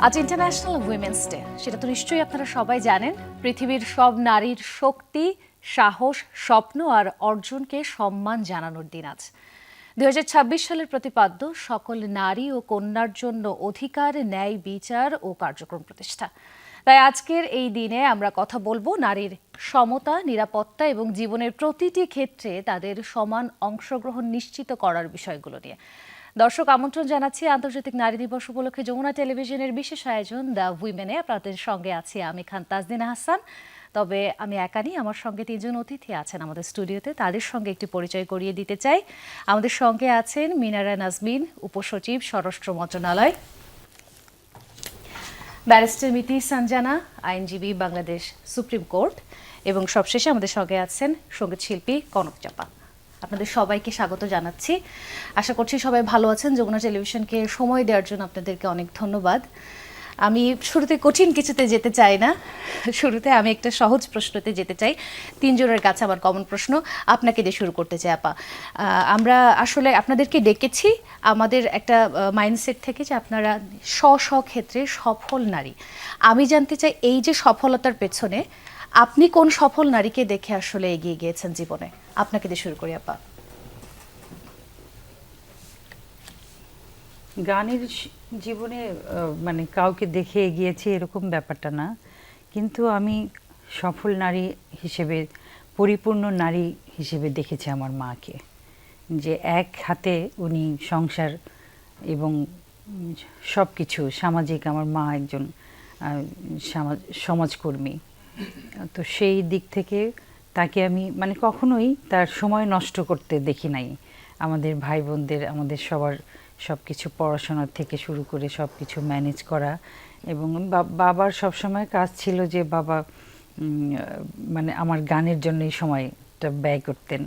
আজ international women's day. সেটা তো নিশ্চয়ই আপনারা সবাই জানেন। পৃথিবীর সব নারীর শক্তি, সাহস, স্বপ্ন আর অর্জনকে সম্মান জানানোর দিন আজ। 2026 সালের প্রতিপাদ্য সকল নারী ও কন্যার জন্য অধিকার, ন্যায় বিচার ও কার্যক্রম প্রতিষ্ঠা। তাই আজকের এই দিনে আমরা কথা বলবো নারীর সমতা, নিরাপত্তা এবং জীবনের প্রতিটি ক্ষেত্রে তাদের সমান অংশগ্রহণ নিশ্চিত করার বিষয়গুলো নিয়ে। দর্শক, আমন্ত্রণ জানাচ্ছি আন্তর্জাতিক নারী দিবস উপলক্ষে যমুনা টেলিভিশনের বিশেষ আয়োজন দ্য উইমেনে। আপনাদের সঙ্গে আছি আমি খান তাজদিনা হাসান। তবে আমি একা নেই, আমার সঙ্গে তিনজন অতিথি আছেন আমাদের স্টুডিওতে। তাদের সঙ্গে একটি পরিচয় করিয়ে দিতে চাই। আমাদের সঙ্গে আছেন মিনারা নাজমিন, উপসচিব, স্বরাষ্ট্র মন্ত্রণালয়; ব্যারিস্টার মিতি সঞ্জানা, আইনজীবী, বাংলাদেশ সুপ্রিম কোর্ট; এবং সবশেষে আমাদের সঙ্গে আছেন সঙ্গীত শিল্পী কনক চাপা। আপনাদের সবাইকে স্বাগত জানাচ্ছি। আশা করছি সবাই ভালো আছেন। যমুনা টেলিভিশনকে সময় দেওয়ার জন্য আপনাদেরকে অনেক ধন্যবাদ। আমি শুরুতে কঠিন কিছুতে যেতে চাই না, শুরুতে আমি একটা সহজ প্রশ্নতে যেতে চাই। তিনজনের কাছে আমার কমন প্রশ্ন, আপনাকে দিয়ে শুরু করতে চাই আপা। আমরা আসলে আপনাদেরকে ডেকেছি আমাদের একটা মাইন্ডসেট থেকে যে আপনারা স্ব ক্ষেত্রে সফল নারী। আমি জানতে চাই এই যে সফলতার পেছনে আপনি কোন সফল নারীকে দেখে আসলে এগিয়ে গিয়েছেন জীবনে? আপনাকে দিয়ে শুরু করি আপা। গানের জীবনে মানে কাউকে দেখে এগিয়েছি এরকম ব্যাপারটা না, কিন্তু আমি সফল নারী হিসেবে, পরিপূর্ণ নারী হিসেবে দেখেছি আমার মাকে। যে এক হাতে উনি সংসার এবং সব কিছু সামাজিক, আমার মা একজন সমাজকর্মী। তো সেই দিক থেকে তাকে আমি মানে কখনোই তার সময় নষ্ট করতে দেখি নাই। আমাদের ভাই বোনদের, আমাদের সবার সব কিছু পড়াশোনার থেকে শুরু করে সব কিছু ম্যানেজ করা। এবং বাবার সবসময় কাজ ছিল যে বাবা মানে আমার গানের জন্যই সময়টা ব্যয় করতেন।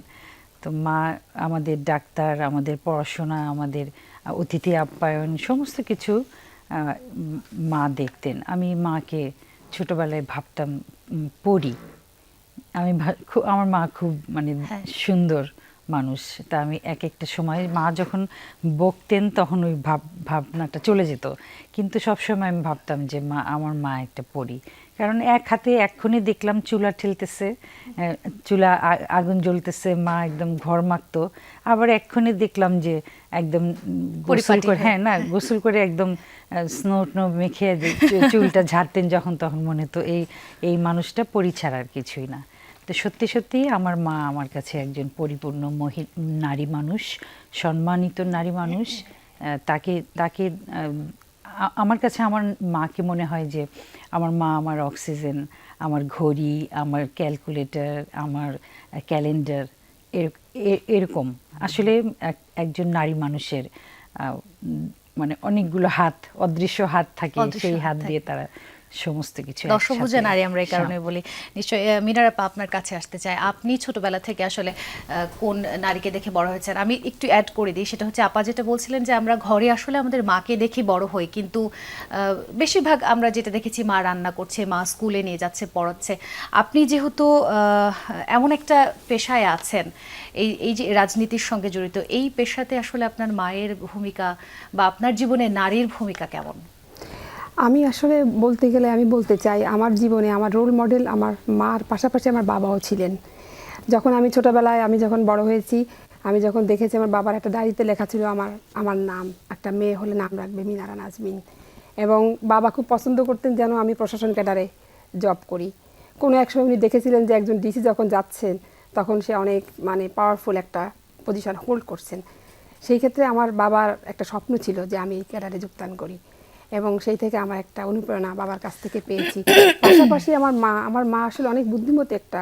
তো মা আমাদের ডাক্তার, আমাদের পড়াশোনা, আমাদের অতিথি আপ্যায়ন সমস্ত কিছু মা দেখতেন। আমি মাকে ছোটবেলায় ভাবতাম পড়ি। আমি আমার মা খুব মানে সুন্দর মানুষ। তা আমি এক একটা সময় মা যখন বকতেন তখন ওই ভাবনাটা চলে যেত, কিন্তু সবসময় আমি ভাবতাম যে আমার মা একটা পড়ি। কারণ এক হাতে এক্ষুনি দেখলাম চুলা ঠেলতেছে, চুলা আগুন জ্বলতেছে, মা একদম ঘর মাখতো। আবার এক্ষুনি দেখলাম যে একদম গোসল করে, গোসল করে একদম স্নো মেখে চুলটা ঝাড়তেন যখন তখন মনে তো এই মানুষটা পরি ছাড়া আর কিছুই না। তো সত্যি সত্যি আমার মা আমার কাছে একজন পরিপূর্ণ নারী মানুষ, সম্মানিত নারী মানুষ। তাকে আমার কাছে আমার মাকে মনে হয় যে আমার মা আমার অক্সিজেন, আমার ঘড়ি, আমার ক্যালকুলেটর, আমার ক্যালেন্ডার, এরকম। আসলে একজন নারী মানুষের মানে অনেকগুলো হাত, অদৃশ্য হাত থাকে, সেই হাত দিয়ে তারা সমস্ত কিছু। দশভুজা নারী আমরা এই কারণে বলি। নিশ্চয়ই মিনারা আপা, আপনার কাছে আসতে চাই। আপনি ছোটবেলা থেকে আসলে কোন নারীকে দেখে বড় হয়েছেন? আমি একটু অ্যাড করে দিই, সেটা হচ্ছে আপা যেটা বলছিলেন যে আমরা ঘরে আসলে আমাদের মাকে দেখে বড় হই, কিন্তু বেশিরভাগ আমরা যেটা দেখেছি মা রান্না করছে, মা স্কুলে নিয়ে যাচ্ছে, পড়াচ্ছে। আপনি যেহেতু এমন একটা পেশায় আছেন, এই যে রাজনীতির সঙ্গে জড়িত, এই পেশাতে আসলে আপনার মায়ের ভূমিকা বা আপনার জীবনে নারীর ভূমিকা কেমন? আমি আসলে বলতে গেলে আমি বলতে চাই আমার জীবনে আমার রোল মডেল আমার মার পাশাপাশি আমার বাবাও ছিলেন। যখন আমি ছোটোবেলায়, আমি যখন বড় হয়েছি, আমি যখন দেখেছি আমার বাবার একটা ডায়েরিতে লেখা ছিল আমার নাম, একটা মেয়ে হলে নাম রাখবে মিনারা নাজমিন। এবং বাবা খুব পছন্দ করতেন যেন আমি প্রশাসন ক্যাডারে জব করি। কোনো এক সময় উনি দেখেছিলেন যে একজন ডিসি যখন যাচ্ছেন তখন সে অনেক মানে পাওয়ারফুল একটা পজিশন হোল্ড করছেন। সেই ক্ষেত্রে আমার বাবার একটা স্বপ্ন ছিল যে আমি ক্যাডারে যোগদান করি, এবং সেই থেকে আমার একটা অনুপ্রেরণা বাবার কাছ থেকে পেয়েছি। পাশাপাশি আমার মা আসলে অনেক বুদ্ধিমতী একটা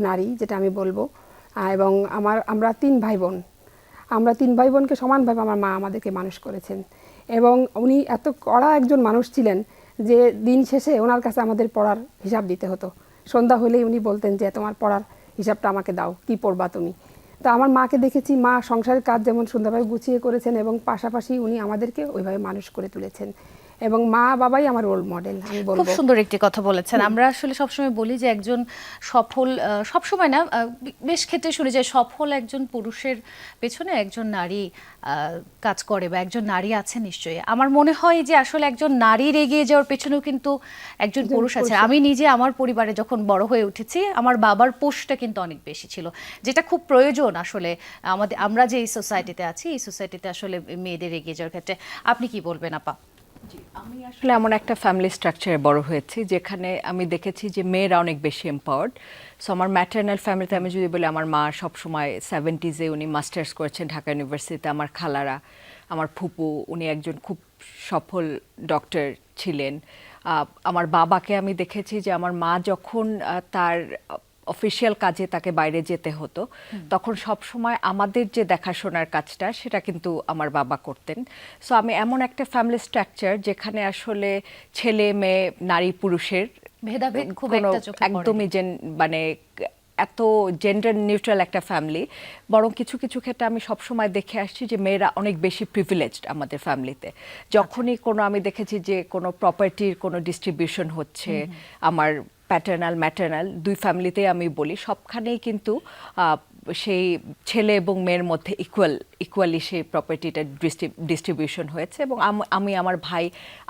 নারী, যেটা আমি বলবো। এবং আমরা তিন ভাই বোনকে সমানভাবে আমার মা আমাদেরকে মানুষ করেছেন। এবং উনি এত কড়া একজন মানুষ ছিলেন যে দিন শেষে ওনার কাছে আমাদের পড়ার হিসাব দিতে হতো। সন্ধ্যা হলেই উনি বলতেন যে তোমার পড়ার হিসাবটা আমাকে দাও, কি পড়বা তুমি। তো আমার মাকে দেখেছি, মা সংসারের কাজ যেমন সুন্দরভাবে গুছিয়ে করেছেন এবং পাশাপাশি উনি আমাদেরকে ওইভাবে মানুষ করে তুলেছেন। এবং মা বাবাই আমার রোল মডেল আমি খুব বলবো। সুন্দর একটি কথা বলেছেন। আমরা আসলে সবসময় বলি যে একজন সফল, সবসময় না, বেশ ক্ষেত্রে শুনি যে সফল একজন পুরুষের পেছনে একজন নারী কাজ করে বা একজন নারী আছে নিশ্চয়ই। আমার মনে হয় যে আসলে একজন নারীর এগিয়ে যাওয়ার পেছনেও কিন্তু একজন পুরুষ আছে। আমি নিজে আমার পরিবারে যখন বড় হয়ে উঠেছি, আমার বাবার পোস্টটা কিন্তু অনেক বেশি ছিল, যেটা খুব প্রয়োজন আসলে আমরা যে এই সোসাইটিতে আছি, এই সোসাইটিতে আসলে মেয়েদের এগিয়ে যাওয়ার ক্ষেত্রে। আপনি কি বলবেন আপা? আমি আসলে এমন একটা ফ্যামিলি স্ট্রাকচারে বড় হয়েছি যেখানে আমি দেখেছি যে মেয়েরা অনেক বেশি এম্পাওয়ার্ড। সো আমার ম্যাটার্নাল ফ্যামিলিতে আমি যদি বলি, আমার মা সবসময় 70s উনি মাস্টার্স করেছেন ঢাকা ইউনিভার্সিটিতে। আমার খালারা, আমার ফুপু, উনি একজন খুব সফল ডক্টর ছিলেন। আমার বাবাকে আমি দেখেছি যে আমার মা যখন তার অফিসিয়াল কাজে তাকে বাইরে যেতে হতো, তখন সব সময় আমাদের যে দেখাশোনার কাজটা সেটা কিন্তু আমার বাবা করতেন। সো আমি এমন একটা ফ্যামিলি স্ট্রাকচার যেখানে আসলে ছেলে মেয়ে নারী পুরুষের ভেদাভেদ খুব কোনো একটা চোখে পড়েনি। একদমই মানে এত জেন্ডার নিউট্রাল একটা ফ্যামিলি। বরং কিছু কিছু ক্ষেত্রে আমি সবসময় দেখে আসছি যে মেয়েরা অনেক বেশি প্রিভিলেজড আমাদের ফ্যামিলিতে। যখনই কোনো আমি দেখেছি যে কোনো প্রপার্টির কোনো ডিস্ট্রিবিউশন হচ্ছে, আমার প্যাটার্নাল ম্যাটার্নাল দুই ফ্যামিলিতেই আমি বলি, সবখানেই কিন্তু সেই ছেলে এবং মেয়ের মধ্যে ইকুয়ালি সেই প্রপার্টিটা ডিস্ট্রিবিউশন হয়েছে। এবং আমি আমার ভাই,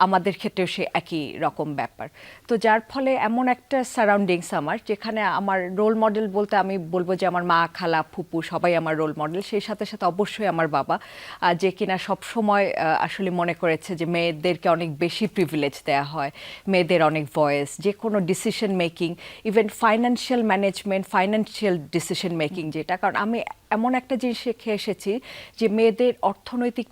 আমাদের ক্ষেত্রেও সে একই রকম ব্যাপার। তো যার ফলে এমন একটা সারাউন্ডিংস আমার, যেখানে আমার রোল মডেল বলতে আমি বলবো যে আমার মা, খালা, ফুপু সবাই আমার রোল মডেল। সেই সাথে সাথে অবশ্যই আমার বাবা, যে কিনা সবসময় আসলে মনে করেছে যে মেয়েদেরকে অনেক বেশি প্রিভিলেজ দেওয়া হয়, মেয়েদের অনেক ভয়েস, যে কোনো decision making, even financial management, financial decision making, যেটা কারণ আমি এমন একটা জিনিস শিখে এসেছি যে মেয়েদের অর্থনৈতিক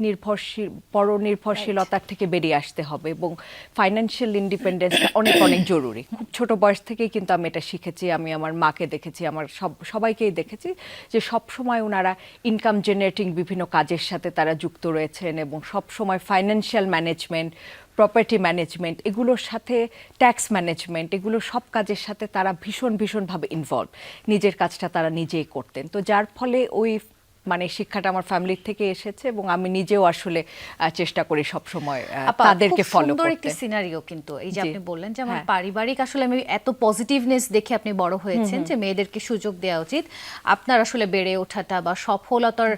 পরনির্ভরশীলতার থেকে বেরিয়ে আসতে হবে এবং ফাইন্যান্সিয়াল ইন্ডিপেন্ডেন্সটা অনেক অনেক জরুরি। খুব ছোট বয়স থেকেই কিন্তু আমি এটা শিখেছি। আমি আমার মাকে দেখেছি, আমার সবাইকেই দেখেছি যে সব সময় ওনারা ইনকাম জেনারেটিং বিভিন্ন কাজের সাথে তারা যুক্ত রয়েছেন এবং সব সময় ফাইন্যান্সিয়াল ম্যানেজমেন্ট, প্রপার্টি ম্যানেজমেন্ট, এগুলোর সাথে ট্যাক্স ম্যানেজমেন্ট, এগুলো সব কাজের সাথে তারা ভীষণভাবে ইনভলভ। নিজের কাজটা তারা নিজেই করতেন। তো যার ফলে ওই মানে শিক্ষাটা আমার ফ্যামিলির থেকে এসেছে এবং আমি নিজেও আসলে চেষ্টা করি সবসময় তাদেরকে ফলো সুন্দর একটি করতে। সিনারিও কিন্তু এই যে জি। আপনি বললেন যে আমার হ্যাঁ। পারিবারিক আসলে আমি এত পজিটিভনেস দেখে আপনি বড় হয়েছেন যে মেয়েদেরকে সুযোগ দেওয়া উচিত, আপনার আসলে বেড়ে ওঠাটা বা সফলতার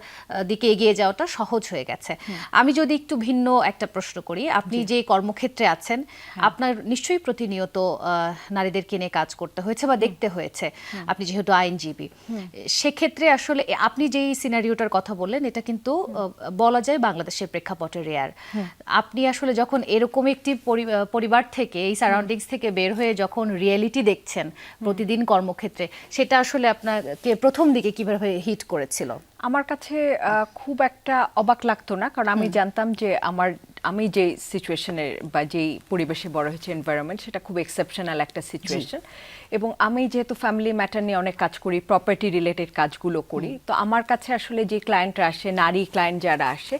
দিকে এগিয়ে যাওয়াটা সহজ হয়ে গেছে। আমি যদি একটু ভিন্ন একটা প্রশ্ন করি, আপনি যে কর্মক্ষেত্রে আছেন, আপনার নিশ্চয়ই প্রতিনিয়ত নারীদেরকে নিয়ে কাজ করতে হয়েছে বা দেখতে হয়েছে, আপনি যেহেতু আইনজীবী। সেক্ষেত্রে আসলে আপনি যেই সিনারিওটার কথা বললেন, এটা কিন্তু বলা যায় বাংলাদেশের প্রেক্ষাপটে রেয়ার। আপনি আসলে যখন এরকম একটি পরিবার থেকে, এই সারাউন্ডিংস থেকে বের হয়ে যখন রিয়েলিটি দেখছেন প্রতিদিন কর্মক্ষেত্রে, সেটা আসলে আপনাকে প্রথম দিকে কিভাবে হিট করেছিল? আমার কাছে খুব একটা অবাক লাগতো না, কারণ আমি জানতাম যে আমি যে সিচুয়েশনের বা যেই পরিবেশে বড় হয়েছে, এনভায়রনমেন্ট, সেটা খুব এক্সেপশনাল একটা সিচুয়েশন। এবং আমি যেহেতু ফ্যামিলি ম্যাটার নিয়ে অনেক কাজ করি, প্রপার্টি রিলেটেড কাজগুলো করি, তো আমার কাছে আসলে যে ক্লায়েন্টরা আসে, নারী ক্লায়েন্ট যারা আসে,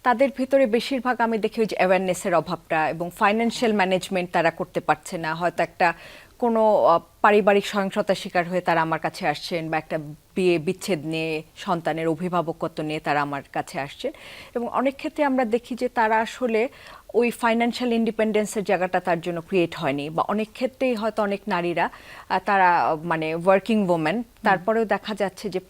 তাদের ভিতরে বেশিরভাগ আমি দেখি ওই যে অ্যাওয়ারনেসের অভাবটা এবং ফাইন্যান্সিয়াল ম্যানেজমেন্ট তারা করতে পারছে না। হয়তো একটা কোনো পারিবারিক সহিংসতার শিকার হয়ে তারা আমার কাছে আসছেন, বা একটা বিয়ে বিচ্ছেদ নিয়ে, সন্তানের অভিভাবকত্ব নিয়ে তারা আমার কাছে আসছেন। এবং অনেক ক্ষেত্রে আমরা দেখি যে তারা আসলে ওই ফাইন্যান্সিয়াল ইন্ডিপেন্ডেন্সের জায়গাটা তার জন্য ক্রিয়েট হয়নি, বা অনেক ক্ষেত্রেই হয়তো অনেক নারীরা তারা মানে ওয়ার্কিং ওমেন, তারপরেও দেখা যাচ্ছে যে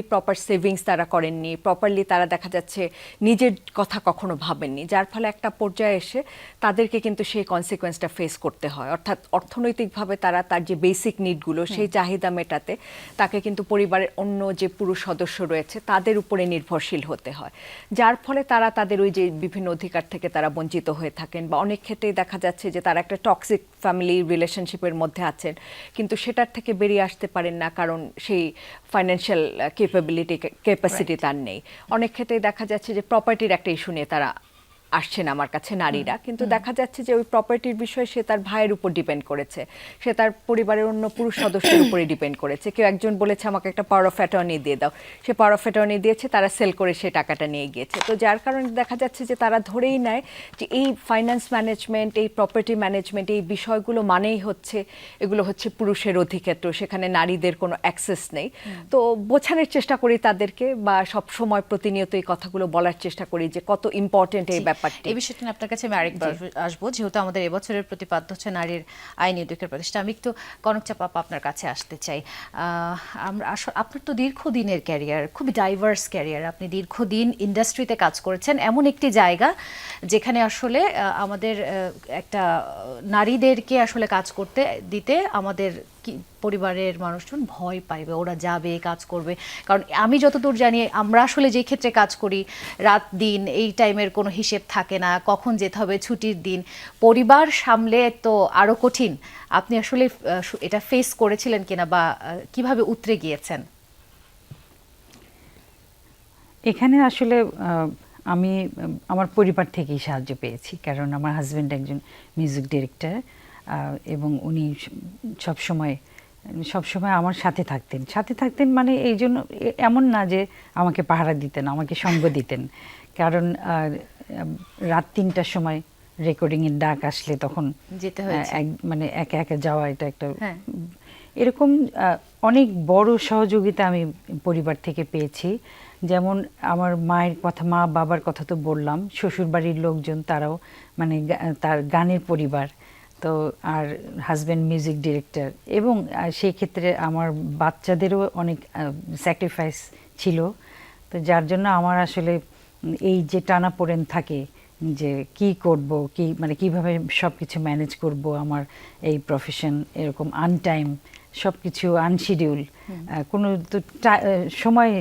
প্রপার সেভিংস তারা করেননি, প্রপারলি তারা দেখা যাচ্ছে নিজের কথা কখনো ভাবেননি, যার ফলে একটা পর্যায়ে এসে তাদেরকে কিন্তু সেই কনসিকোয়েন্সটা ফেস করতে হয়। অর্থাৎ অর্থনৈতিকভাবে তারা তার যে বেসিক নিডগুলো, সেই চাহিদা মেটাতে তাকে কিন্তু পরিবারের অন্য যে পুরুষ সদস্য রয়েছে তাদের উপরে নির্ভরশীল হতে হয়, যার ফলে তারা তাদের ওই যে বিভিন্ন অধিকার থেকে তারা বঞ্চিত হয়ে থাকেন। বা অনেক ক্ষেত্রেই দেখা যাচ্ছে যে তারা একটা টক্সিক ফ্যামিলি রিলেশনশিপের মধ্যে আছেন, কিন্তু সেটার থেকে বেরিয়ে আসতে পারেন না, কারণ সেই ফাইন্যান্সিয়াল ক্যাপাসিটি তার নেই। অনেক ক্ষেত্রেই দেখা যাচ্ছে যে প্রপার্টির একটা ইস্যু নিয়ে তারা আসছেন আমার কাছে নারীরা, কিন্তু দেখা যাচ্ছে যে ওই প্রপার্টির বিষয়ে সে তার ভাইয়ের উপর ডিপেন্ড করেছে, সে তার পরিবারের অন্য পুরুষ সদস্যের উপরে ডিপেন্ড করেছে। কেউ একজন বলেছে আমাকে একটা পাওয়ার অফ অ্যাটর্নি দিয়ে দাও, সে পাওয়ার অফ অ্যাটর্নি দিয়েছে, তারা সেল করে সে টাকাটা নিয়ে গিয়েছে। তো যার কারণে দেখা যাচ্ছে যে তারা ধরেই নেয় যে এই ফাইন্যান্স ম্যানেজমেন্ট, এই প্রপার্টি ম্যানেজমেন্ট, এই বিষয়গুলো মানেই হচ্ছে এগুলো হচ্ছে পুরুষের অধিক্ষেত্র, সেখানে নারীদের কোনো অ্যাক্সেস নেই। তো বোঝানোর চেষ্টা করি তাদেরকে, বা সব সময় প্রতিনিয়ত এই কথাগুলো বলার চেষ্টা করি যে কত ইম্পর্টেন্ট এই ব্যাপার। ব্যাপারটি। এই বিষয়টা নিয়ে আপনার কাছে আমি আরেকবার আসবো, যেহেতু আমাদের এবছরের প্রতিপাদ্য হচ্ছে নারীর আইনি অধিকার প্রতিষ্ঠা। আমি একটু কনক চাপা আপা আপনার কাছে আসতে চাই। আমরা আপনার তো দীর্ঘদিনের ক্যারিয়ার, খুবই ডাইভার্স ক্যারিয়ার, আপনি দীর্ঘদিন ইন্ডাস্ট্রিতে কাজ করেছেন, এমন একটি জায়গা যেখানে আসলে আমাদের একটা নারীদেরকে আসলে কাজ করতে দিতে আমাদের পরিবারের মানুষজন ভয় পাইবে, ওরা যাবে কাজ করবে। কারণ আমি যতদূর জানি, আমরা আসলে যে ক্ষেত্রে কাজ করি, রাত দিন এই টাইমের কোনো হিসেব থাকে না, কখন যেতে হবে, ছুটির দিন, পরিবার সামলে তো আরো কঠিন। আপনি আসলে এটা ফেস করেছিলেন কিনা বা কিভাবে উতরে গিয়েছেন? এখানে আসলে আমি আমার পরিবার থেকেই সাহায্য পেয়েছি, কারণ আমার হাজব্যান্ড একজন মিউজিক ডিরেক্টর এবং উনি সবসময় আমার সাথে থাকতেন। মানে এই জন্য এমন না যে আমাকে পাহারা দিতেন, আমাকে সঙ্গ দিতেন। কারণ রাত ৩টার সময় রেকর্ডিংয়ের ডাক আসলে তখন যেতে হয়েছে, মানে একা একা যাওয়া, এটা একটা হ্যাঁ। এরকম অনেক বড় সহযোগিতা আমি পরিবার থেকে পেয়েছি। যেমন আমার মায়ের কথা, মা বাবার কথা তো বললাম, শ্বশুরবাড়ির লোকজন তারাও মানে তার গানের পরিবার তো, আর হাজব্যান্ড মিউজিক ডিরেক্টর, এবং সেই ক্ষেত্রে আমার বাচ্চাদেরও অনেক স্যাক্রিফাইস ছিল। তো যার জন্য আমার আসলে এই যে টানাপোড়েন থাকে যে কি করব, মানে কিভাবে সব কিছু ম্যানেজ করব, আমার এই প্রফেশন এরকম আনটাইম, সব কিছু আনশিডিউল, কোনো তো সময়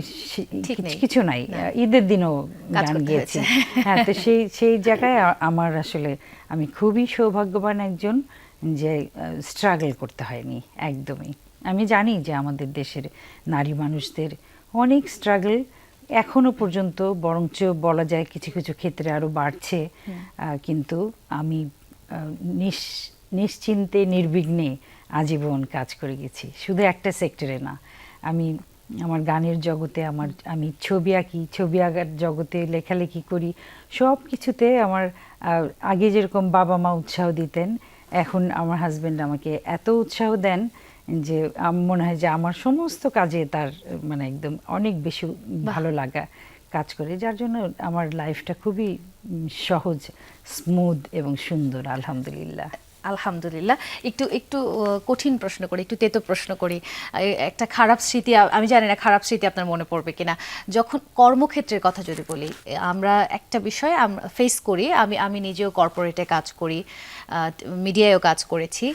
কিছু নাই। ঈদের দিনও গান গিয়েছি। হ্যাঁ, তো সেই জায়গায় আমার আসলে আমি খুবই সৌভাগ্যবান একজন যে স্ট্রাগল করতে হয়নি একদমই। আমি জানি যে আমাদের দেশের নারী মানুষদের অনেক স্ট্রাগল এখনো পর্যন্ত, বরঞ্চ বলা যায় কিছু কিছু ক্ষেত্রে আরো বাড়ছে, কিন্তু আমি নিশ্চিন্তে নির্বিঘ্নে আজীবন কাজ করে গেছি, শুধু একটা সেক্টরে না। আমি আমার গানের জগতে, আমি ছবি আঁকি, ছবি আঁকার জগতে লেখালেখি করি, সব কিছুতে আমার আগে যেরকম বাবা মা উৎসাহ দিতেন, এখন আমার হাজব্যান্ড আমাকে এত উৎসাহ দেন যে মনে হয় যে আমার সমস্ত কাজে তার মানে একদম অনেক বেশি ভালো লাগা কাজ করে, যার জন্য আমার লাইফটা খুবই সহজ, স্মুথ এবং সুন্দর, আলহামদুলিল্লাহ। আলহামদুলিল্লাহ। একটু একটু কঠিন প্রশ্ন করি, একটু তেতো প্রশ্ন করি। একটা খারাপ স্মৃতি, আমি জানি না খারাপ স্মৃতি আপনার মনে পড়বে কিনা, যখন কর্মক্ষেত্রের কথা যদি বলি, আমরা একটা বিষয় আমরা ফেস করি, আমি নিজেও কর্পোরেটে কাজ করি, মিডিয়ায়ও কাজ করেছি,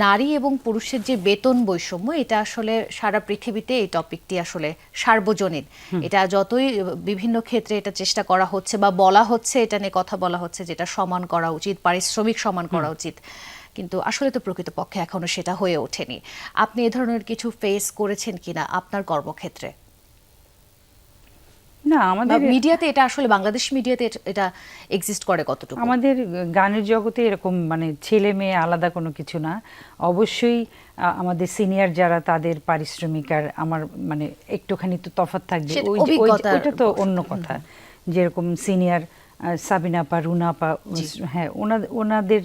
নারী এবং পুরুষের যে বেতন বৈষম্য, এটা আসলে সারা পৃথিবীতে এই টপিকটি আসলে সার্বজনীন। এটা যতই বিভিন্ন ক্ষেত্রে এটা চেষ্টা করা হচ্ছে বা বলা হচ্ছে, এটা নিয়ে কথা বলা হচ্ছে যেটা সমান করা উচিত, পারিশ্রমিক সমান করা উচিত, কিন্তু আসলে তো প্রকৃতপক্ষে এখনো সেটা হয়ে ওঠেনি। আপনি এ ধরনের কিছু ফেস করেছেন কিনা আপনার কর্মক্ষেত্রে? না, আমাদের মিডিয়াতে এটা আসলে, বাংলাদেশ মিডিয়াতে এটা এক্সিস্ট করে কতটুকু? আমাদের গানের জগতে এরকম মানে ছেলে মেয়ে আলাদা কোনো কিছু না। অবশ্যই আমাদের সিনিয়র যারা, তাদের পারিশ্রমিক আর আমার মানে একটুখানি তো তফাৎ থাকবে, ওইটা তো অন্য কথা। যেরকম সিনিয়র সাবিনা আপা, রুনা আপা, হ্যাঁ, ওনাদের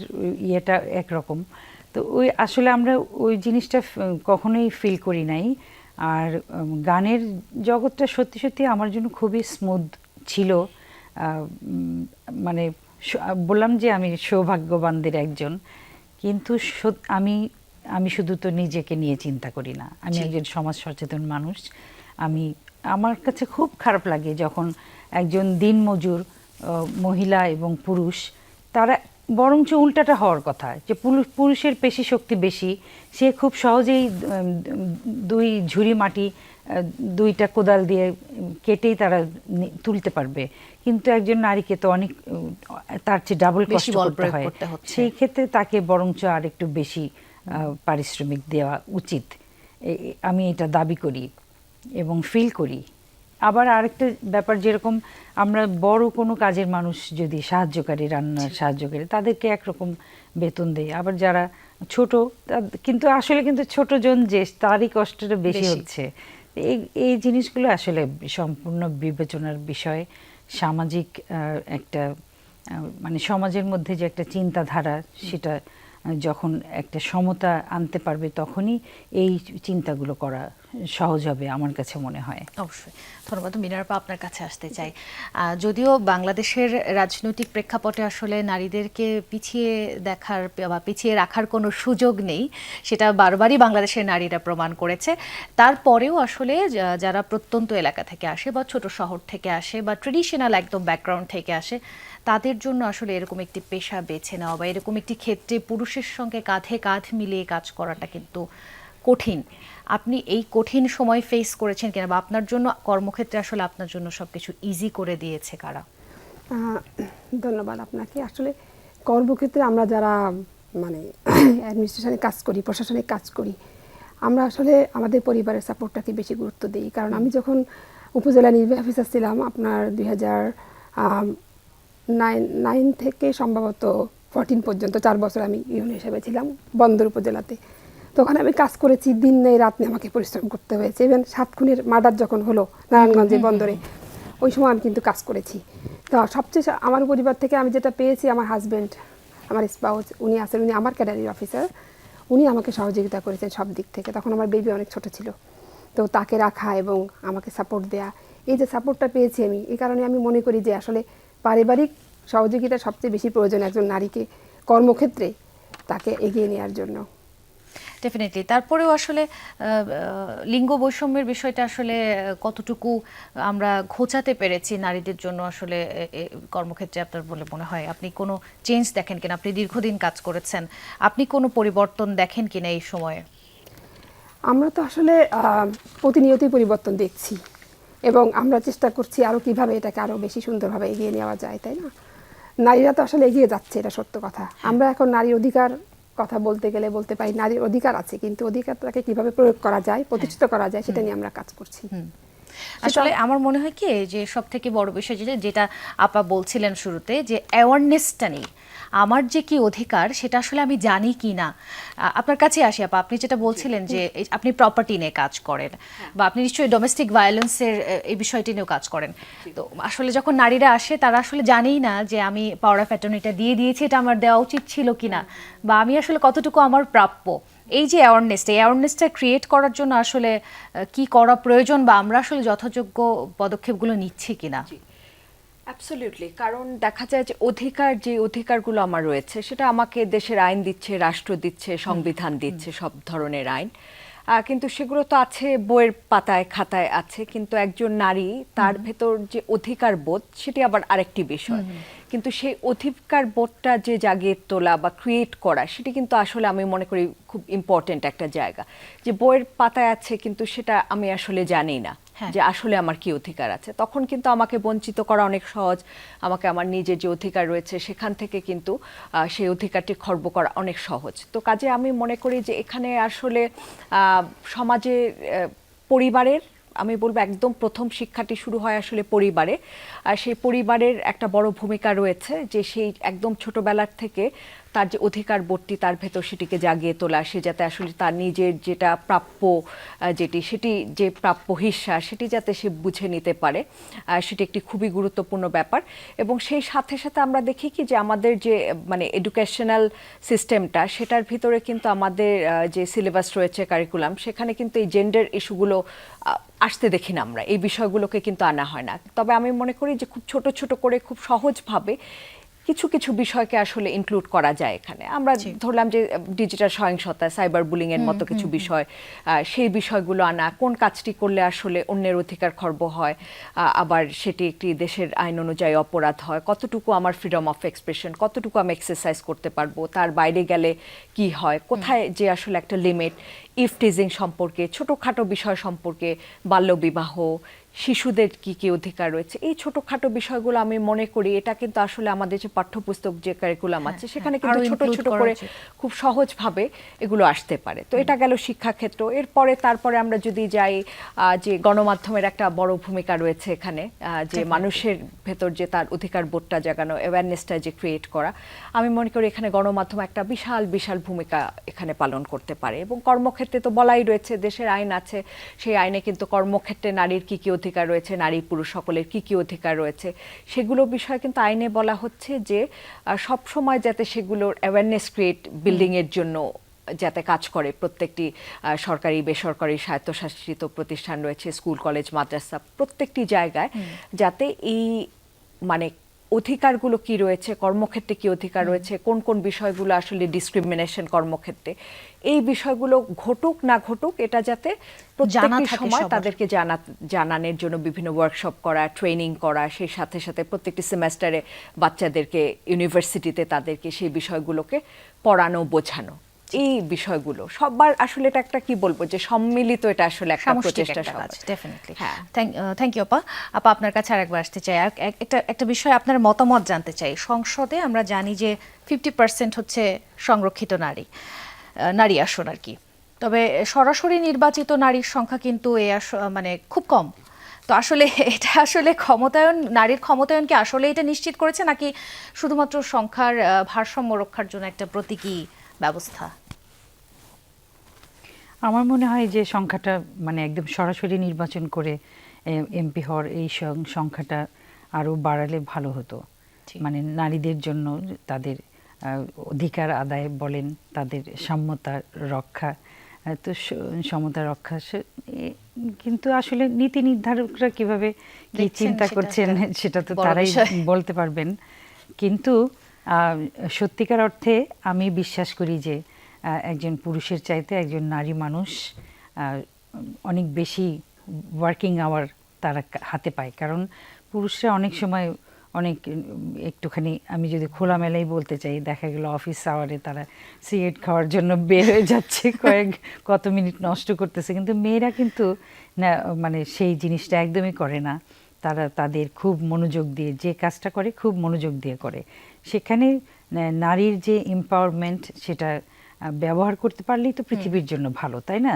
ইয়েটা একরকম। তো ওই আসলে আমরা ওই জিনিসটা কখনোই ফিল করি নাই। আর গানের জগৎটা সত্যি সত্যি আমার জন্য খুবই স্মুথ ছিল। মানে বললাম যে আমি সৌভাগ্যবানদের একজন, কিন্তু আমি শুধু তো নিজেকে নিয়ে চিন্তা করি না, আমি একজন সমাজ সচেতন মানুষ। আমার কাছে খুব খারাপ লাগে যখন একজন দিনমজুর মহিলা এবং পুরুষ, তারা বরঞ্চ উল্টাটা হওয়ার কথা, যে পুরুষের পেশি শক্তি বেশি, সে খুব সহজেই 2 ঝুড়ি মাটি 2টা কোদাল দিয়ে কেটেই তারা তুলতে পারবে, কিন্তু একজন নারীকে তো অনেক তার চেয়ে ডাবল কষ্ট করতে হয়। সেই ক্ষেত্রে তাকে বরঞ্চ আর একটু বেশি পারিশ্রমিক দেওয়া উচিত, আমি এটা দাবি করি এবং ফিল করি। আবার আরেকটা ব্যাপার, যেরকম আমরা বড় কোনো কাজের মানুষ যদি সাহায্যকারী, রান্নার সাহায্যকারী, তাদেরকে একরকম বেতন দেয়, আবার যারা ছোট কিন্তু আসলে কিন্তু ছোটজন যে, তারই কষ্টটা বেশি হচ্ছে। এই জিনিসগুলো আসলে সম্পূর্ণ বিবেচনার বিষয়। সামাজিক একটা মানে সমাজের মধ্যে যে একটা চিন্তাধারা, সেটা যখন একটা সমতা আনতে পারবে, তখনই এই চিন্তাগুলো করা সহজ হবে আমার কাছে মনে হয়। অবশ্যই, ধন্যবাদ। মিনারপা, আপনার কাছে আসতে চাই। যদিও বাংলাদেশের রাজনৈতিক প্রেক্ষাপটে আসলে নারীদেরকে পিছিয়ে দেখার বা পিছিয়ে রাখার কোনো সুযোগ নেই, সেটা বারবারই বাংলাদেশের নারীরা প্রমাণ করেছে। তারপরেও আসলে যারা প্রত্যন্ত এলাকা থেকে আসে বা ছোট শহর থেকে আসে বা ট্রেডিশনাল একদম ব্যাকগ্রাউন্ড থেকে আসে, তাদের জন্য আসলে এরকম একটি পেশা বেছে নেওয়া বা এরকম একটি ক্ষেত্রে পুরুষের সঙ্গে কাঁধে কাঁধ মিলিয়ে কাজ করাটা কিন্তু কঠিন। আপনি এই কঠিন সময় ফেস করেছেন কিনা, বা আপনার জন্য কর্মক্ষেত্রে আসলে আপনার জন্য সবকিছু ইজি করে দিয়েছে কারা? ধন্যবাদ আপনাকে। আসলে কর্মক্ষেত্রে আমরা যারা মানে অ্যাডমিনিস্ট্রেশনে কাজ করি, প্রশাসনিক কাজ করি, আমরা আসলে আমাদের পরিবারের সাপোর্টটাকে বেশি গুরুত্ব দিই। কারণ আমি যখন উপজেলা নির্বাহী অফিসার ছিলাম আপনার 2009 থেকে সম্ভবত 14 পর্যন্ত 4 বছর আমি ইউনিয়ন হিসেবে ছিলাম বন্দর উপজেলাতে। তখন আমি কাজ করেছি, দিন নেই রাত নেই আমাকে পরিশ্রম করতে হয়েছে। ইভেন 7 খুনের মার্ডার যখন হলো নারায়ণগঞ্জের বন্দরে, ওই সময় আমি কিন্তু কাজ করেছি। তো সবচেয়ে আমার পরিবার থেকে আমি যেটা পেয়েছি, আমার হাজব্যান্ড, আমার স্পাউস, উনি আছেন, উনি আমার ক্যাডারের অফিসার, উনি আমাকে সহযোগিতা করেছেন সব দিক থেকে। তখন আমার বেবি অনেক ছোট ছিল, তো তাকে রাখা এবং আমাকে সাপোর্ট দেয়া, এই যে সাপোর্টটা পেয়েছি আমি, এই কারণে আমি মনে করি যে আসলে পারিবারিক সহযোগিতা সবচেয়ে বেশি প্রয়োজন একজন নারীকে কর্মক্ষেত্রে তাকে এগিয়ে নেওয়ার জন্য। ডেফিনেটলি। তারপরেও আসলে লিঙ্গ বৈষম্যের বিষয়টা আসলে কতটুকু আমরা ঘোচাতে পেরেছি নারীদের জন্য আসলে কর্মক্ষেত্রে, আপনার বলে মনে হয়? আপনি কোনো চেঞ্জ দেখেন কিনা? আপনি দীর্ঘদিন কাজ করেছেন, আপনি কোনো পরিবর্তন দেখেন কিনা এই সময়ে? আমরা তো আসলে প্রতিনিয়তই পরিবর্তন দেখছি এবং আমরা চেষ্টা করছি আরও কীভাবে এটাকে আরও বেশি সুন্দরভাবে এগিয়ে নেওয়া যায়, তাই না? নারীরা তো আসলে এগিয়ে যাচ্ছে, এটা সত্য কথা। আমরা এখন নারী অধিকার কথা বলতে গেলে বলতে পারি নারীর অধিকার আছে, কিন্তু অধিকারটাকে কিভাবে প্রয়োগ করা যায়, প্রতিষ্ঠিত করা যায়, সেটা নিয়ে আমরা কাজ করছি। আসলে আমার মনে হয় কি, যে সব থেকে বড় বিষয় যেটা আপা বলছিলেন শুরুতে, যে অ্যাওয়ারনেসটা নেই, আমার যে কি অধিকার সেটা আসলে আমি জানি কি না। আপনার কাছে আসি আপা, আপনি যেটা বলছিলেন যে আপনি প্রপার্টি নিয়ে কাজ করেন, বা আপনি নিশ্চয়ই ডোমেস্টিক ভায়োলেন্সের এই বিষয়টি নিয়েও কাজ করেন। তো আসলে যখন নারীরা আসে, তারা আসলে জানেই না যে আমি পাওয়ার অফ অ্যাটর্নিটা দিয়ে দিয়েছি, এটা আমার দেওয়া উচিত ছিল কিনা, বা আমি আসলে কতটুকু আমার প্রাপ্য। এই যে অ্যাওয়ারনেসটা ক্রিয়েট করার জন্য আসলে কি করা প্রয়োজন, বা আমরা আসলে যথাযোগ্য পদক্ষেপগুলো নিচ্ছি কিনা? অ্যাবসলিউটলি। কারণ দেখা যায় যে অধিকারগুলো আমার রয়েছে, সেটা আমাকে দেশের আইন দিচ্ছে, রাষ্ট্র দিচ্ছে, সংবিধান দিচ্ছে, সব ধরনের আইন। কিন্তু সেগুলো তো আছে বইয়ের পাতায় খাতায় আছে, কিন্তু একজন নারী তার ভেতর যে অধিকার বোধ, সেটি আবার আরেকটি বিষয়। কিন্তু সেই অধিকার বোধটা যে জাগিয়ে তোলা বা ক্রিয়েট করা, সেটি কিন্তু আসলে আমি মনে করি খুব ইম্পর্টেন্ট একটা জায়গা। যে বইয়ের পাতায় আছে কিন্তু সেটা আমি আসলে জানি না যে আসলে আমার কি অধিকার আছে, তখন কিন্তু আমাকে বঞ্চিত করা অনেক সহজ। আমাকে আমার নিজের যে অধিকার রয়েছে সেখান থেকে কিন্তু সেই অধিকারটি খর্ব করা অনেক সহজ। তো কাজে আমি মনে করি যে এখানে আসলে সমাজে পরিবারের, আমি বলবো একদম প্রথম শিক্ষাটি শুরু হয় আসলে পরিবারে। আর সেই পরিবারের একটা বড় ভূমিকা রয়েছে, যে সেই একদম ছোটবেলার থেকে তার যে অধিকার বোধটি তার ভেতর, সেটিকে জাগিয়ে তোলা, সে যাতে আসলে তার নিজের যেটা প্রাপ্য, সেটি যে প্রাপ্য হিস্সা, সেটি যাতে সে বুঝে নিতে পারে, সেটি একটি খুবই গুরুত্বপূর্ণ ব্যাপার। এবং সেই সাথে সাথে আমরা দেখি কি যে আমাদের যে মানে এডুকেশনাল সিস্টেমটা, সেটার ভিতরে কিন্তু আমাদের যে সিলেবাস রয়েছে, কারিকুলাম, সেখানে কিন্তু এই জেন্ডার ইস্যুগুলো আসতে দেখি না আমরা, এই বিষয়গুলোকে কিন্তু আনা হয় না। তবে আমি মনে করি যে খুব ছোট ছোট করে, খুব সহজভাবে কিছু কিছু বিষয়কে আসলে ইনক্লুড করা যায় এখানে। আমরা ধরলাম যে ডিজিটাল সহিংসতা, সাইবার বুলিং এর মতো কিছু বিষয়, সেই বিষয়গুলো আনা, কোন কাজটি করলে আসলে অন্যের অধিকার খর্ব হয়, আবার সেটি একটি দেশের আইন অনুযায়ী অপরাধ হয়, কতটুকু আমার ফ্রিডম অফ এক্সপ্রেশন, কতটুকু আমি এক্সারসাইজ করতে পারবো, তার বাইরে গেলে কি হয়, কোথায় যে আসলে একটা লিমিট, ইফটিজিং সম্পর্কে, ছোটোখাটো বিষয় সম্পর্কে, বাল্যবিবাহ, শিশুদের কি কি অধিকার রয়েছে, এই ছোটখাটো বিষয়গুলো আমি মনে করি এটা কিন্তু আসলে আমাদের যে পাঠ্যপুস্তক, যে কারিকুলাম আছে, সেখানে কিন্তু ছোট ছোট করে খুব সহজভাবে এগুলো আসতে পারে। তো এটা গেল শিক্ষাক্ষেত্র। তারপরে আমরা যদি যাই, যে গণমাধ্যমের একটা বড় ভূমিকা রয়েছে এখানে, যে মানুষের ভেতর যে তার অধিকার বোধটা জাগানো, অ্যাওয়ারনেসটা যে ক্রিয়েট করা, আমি মনে করি এখানে গণমাধ্যম একটা বিশাল বিশাল ভূমিকা এখানে পালন করতে পারে। এবং কর্মক্ষেত্রে তো বলাই রয়েছে, দেশের আইন আছে, সেই আইনে কিন্তু কর্মক্ষেত্রে নারীর কি কি অধিকার রয়েছে, নারী পুরুষ সকলের কি কি অধিকার রয়েছে, সেগুলো বিষয়ে কিন্তু আইনে বলা হচ্ছে যে সব সময় যাতে সেগুলোর অ্যাওয়ারনেস ক্রিয়েট, বিল্ডিং এর জন্য যাতে কাজ করে, প্রত্যেকটি সরকারি বেসরকারি স্বায়ত্তশাসিত প্রতিষ্ঠান রয়েছে, স্কুল কলেজ মাদ্রাসা, প্রত্যেকটি জায়গায় যাতে এই মানে অধিকারগুলো কি রয়েছে, কর্মক্ষেত্রে কি অধিকার রয়েছে, কোন কোন বিষয়গুলো আসলে ডিসক্রিমিনেশন কর্মক্ষেত্রে, এই বিষয়গুলো ঘটুক না ঘটুক এটা যাতে প্রত্যেকটি থাকে সময় সবার। তাদেরকে জানানোর জন্য বিভিন্ন ওয়ার্কশপ করা, ট্রেনিং করা, সেই সাথে সাথে প্রত্যেকটি সেমেস্টারে বাচ্চাদেরকে ইউনিভার্সিটিতে তাদেরকে সেই বিষয়গুলোকে পড়ানো, বোঝানো, এই বিষয়গুলো সবার আসলে এটা একটা কি বলবো যে সম্মিলিত এটা আসলে একটা সামষ্টিক প্রচেষ্টা একটা কাজ, সবার। ডেফিনেটলি। হ্যাঁ। থ্যাংক ইউ আপা। আপা আপনার কাছে আরেকবার আসতে চাই, আর একটা বিষয় আপনার মতামত জানতে চাই। সংসদে আমরা জানি যে 50% হচ্ছে সংরক্ষিত নারী আসন আর কি, তবে সরাসরি নির্বাচিত নারীর সংখ্যা কিন্তু মানে খুব কম। তো আসলে এটা আসলে নারীর ক্ষমতায়ন কি আসলে এটা নিশ্চিত করেছে, নাকি শুধুমাত্র সংখ্যার ভারসাম্য রক্ষার জন্য একটা প্রতীকী ব্যবস্থা? আমার মনে হয় যে সংখ্যাটা মানে একদম সরাসরি নির্বাচন করে এমপি হওয়ার এই সংখ্যাটা আরো বাড়ালে ভালো হতো। মানে নারীদের জন্য তাদের অধিকার আদায় বলেন, তাদের সাম্যতা রক্ষা, তো সমতা রক্ষা কিন্তু আসলে নীতি নির্ধারকরা কিভাবে কি দেখছেন চিন্তা সেটা করছেন একটা সেটা তো বড় তারাই বিষয়। বলতে পারবেন। কিন্তু সত্যিকার অর্থে আমি বিশ্বাস করি যে একজন পুরুষের চাইতে একজন নারী মানুষ অনেক বেশি ওয়ার্কিং আওয়ার তারা হাতে পায়। কারণ পুরুষরা অনেক সময় একটুখানি, আমি যদি খোলামেলাই বলতে চাই, দেখা গেল অফিস আওয়ারে তারা সিগারেট খাওয়ার জন্য বের হয়ে যাচ্ছে, কত মিনিট নষ্ট করতেছে। কিন্তু মেয়েরা কিন্তু না, মানে সেই জিনিসটা একদমই করে না। তারা তাদের খুব মনোযোগ দিয়ে যে কাজটা করে খুব মনোযোগ দিয়ে করে। সেখানে নারীর যে এম্পাওয়ারমেন্ট সেটা ব্যবহার করতে পারলেই তো পৃথিবীর জন্য ভালো, তাই না?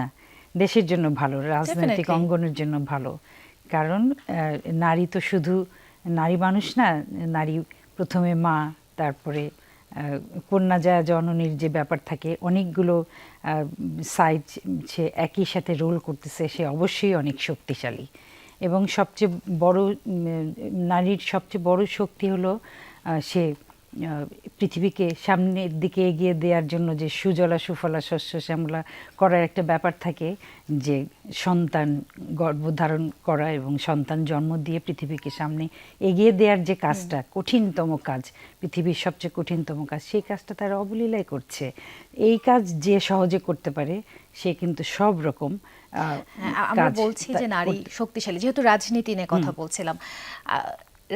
দেশের জন্য ভালো, রাজনৈতিক Definitely. অঙ্গনের জন্য ভালো। কারণ নারী তো শুধু নারী মানুষ না, নারী প্রথমে মা, তারপরে কন্যা জননীর যে ব্যাপার থাকে, অনেকগুলো সাইড সে একই সাথে রোল করতেছে, সে অবশ্যই অনেক শক্তিশালী। এবং সবচেয়ে বড় নারীর সবচেয়ে বড় শক্তি হলো সে পৃথিবীকে সামনের দিকে এগিয়ে দেওয়ার জন্য যে সুজলা সুফলা শস্য শ্যামলা করার একটা ব্যাপার থাকে, যে সন্তান গর্ভধারণ করা এবং সন্তান জন্ম দিয়ে পৃথিবীকে সামনে এগিয়ে দেওয়ার যে কাজটা, কঠিনতম কাজ, পৃথিবীর সবচেয়ে কঠিনতম কাজ, সেই কাজটা তারা অবলীলায় করছে। এই কাজ যে সহজে করতে পারে সে কিন্তু সব রকম আমরা বলছি যে নারী শক্তিশালী, যেহেতু রাজনীতি নিয়ে কথা বলছিলাম,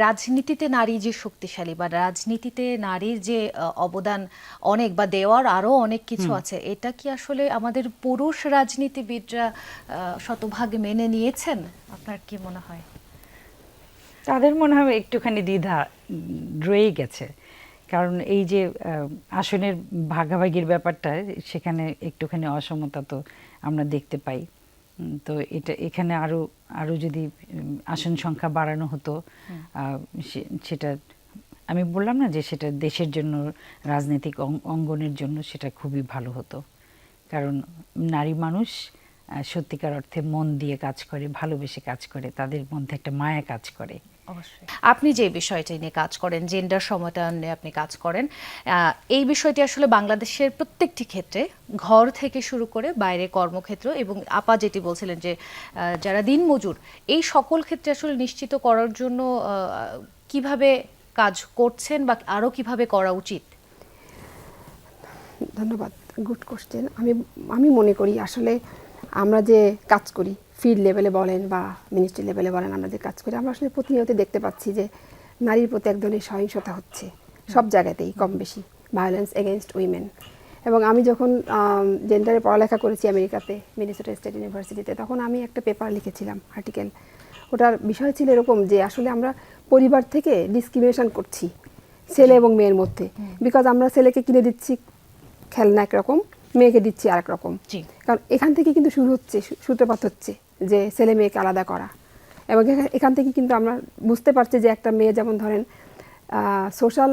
রাজনীতিতে নারী যে শক্তিশালী বা রাজনীতিতে নারীর যে অবদান অনেক বা দেওয়ার আরো অনেক কিছু আছে, এটা কি আসলে আমাদের পুরুষ রাজনীতিবিদরা শতভাগ মেনে নিয়েছেন? আপনার কি মনে হয়? তাদের মনে হয় একটুখানি দ্বিধা রয়ে গেছে। কারণ এই যে আসনের ভাগাভাগির ব্যাপারটা, সেখানে একটুখানি অসমতা তো আমরা দেখতে পাই। তো এখানে আরো যদি আসন সংখ্যা বাড়ানো হতো, সেটা আমি বললাম না যে সেটা দেশের জন্য, রাজনৈতিক অঙ্গনের জন্য সেটা খুবই ভালো হতো। কারণ নারী মানুষ সত্যিকার অর্থে মন দিয়ে কাজ করে, ভালোবেসে কাজ করে, তাদের মধ্যে একটা মায়া কাজ করে। অবশ্যই। আপনি যে বিষয়টি নিয়ে কাজ করেন, জেন্ডার সমতায়ন নিয়ে আপনি কাজ করেন, এই বিষয়টি আসলে বাংলাদেশের প্রত্যেকটি ক্ষেত্রে, ঘর থেকে শুরু করে বাইরে কর্মক্ষেত্র, এবং আপা যেটি বলছিলেন যে যারা দিনমজুর, এই সকল ক্ষেত্রে আসলে নিশ্চিত করার জন্য কিভাবে কাজ করছেন বা আরো কিভাবে করা উচিত? ধন্যবাদ, গুড কোশ্চেন। আমি মনে করি আসলে আমরা যে কাজ করি, ফিল্ড লেভেলে বলেন বা মিনিস্ট্রি লেভেলে বলেন, আমরা যে কাজ করি, আমরা আসলে প্রতিনিয়ত দেখতে পাচ্ছি যে নারীর প্রতি এক ধরনের সহিংসতা হচ্ছে সব জায়গাতেই, কম বেশি ভায়োলেন্স এগেনস্ট উইমেন। এবং আমি যখন জেন্ডারে পড়ালেখা করেছি আমেরিকাতে, মিনেসোটা স্টেট ইউনিভার্সিটিতে, তখন আমি একটা পেপার লিখেছিলাম, আর্টিকেল। ওটার বিষয় ছিল এরকম যে আসলে আমরা পরিবার থেকে ডিসক্রিমিনেশন করছি ছেলে এবং মেয়ের মধ্যে, বিকজ আমরা ছেলেকে কিনে দিচ্ছি খেলনা একরকম, মেয়েকে দিচ্ছি আরেক রকম। কারণ এখান থেকে কিন্তু সূত্রপাত হচ্ছে যে ছেলে মেয়েকে আলাদা করা। এবং এখান থেকে কিন্তু আমরা বুঝতে পারছি যে একটা মেয়ে, যেমন ধরেন সোশ্যাল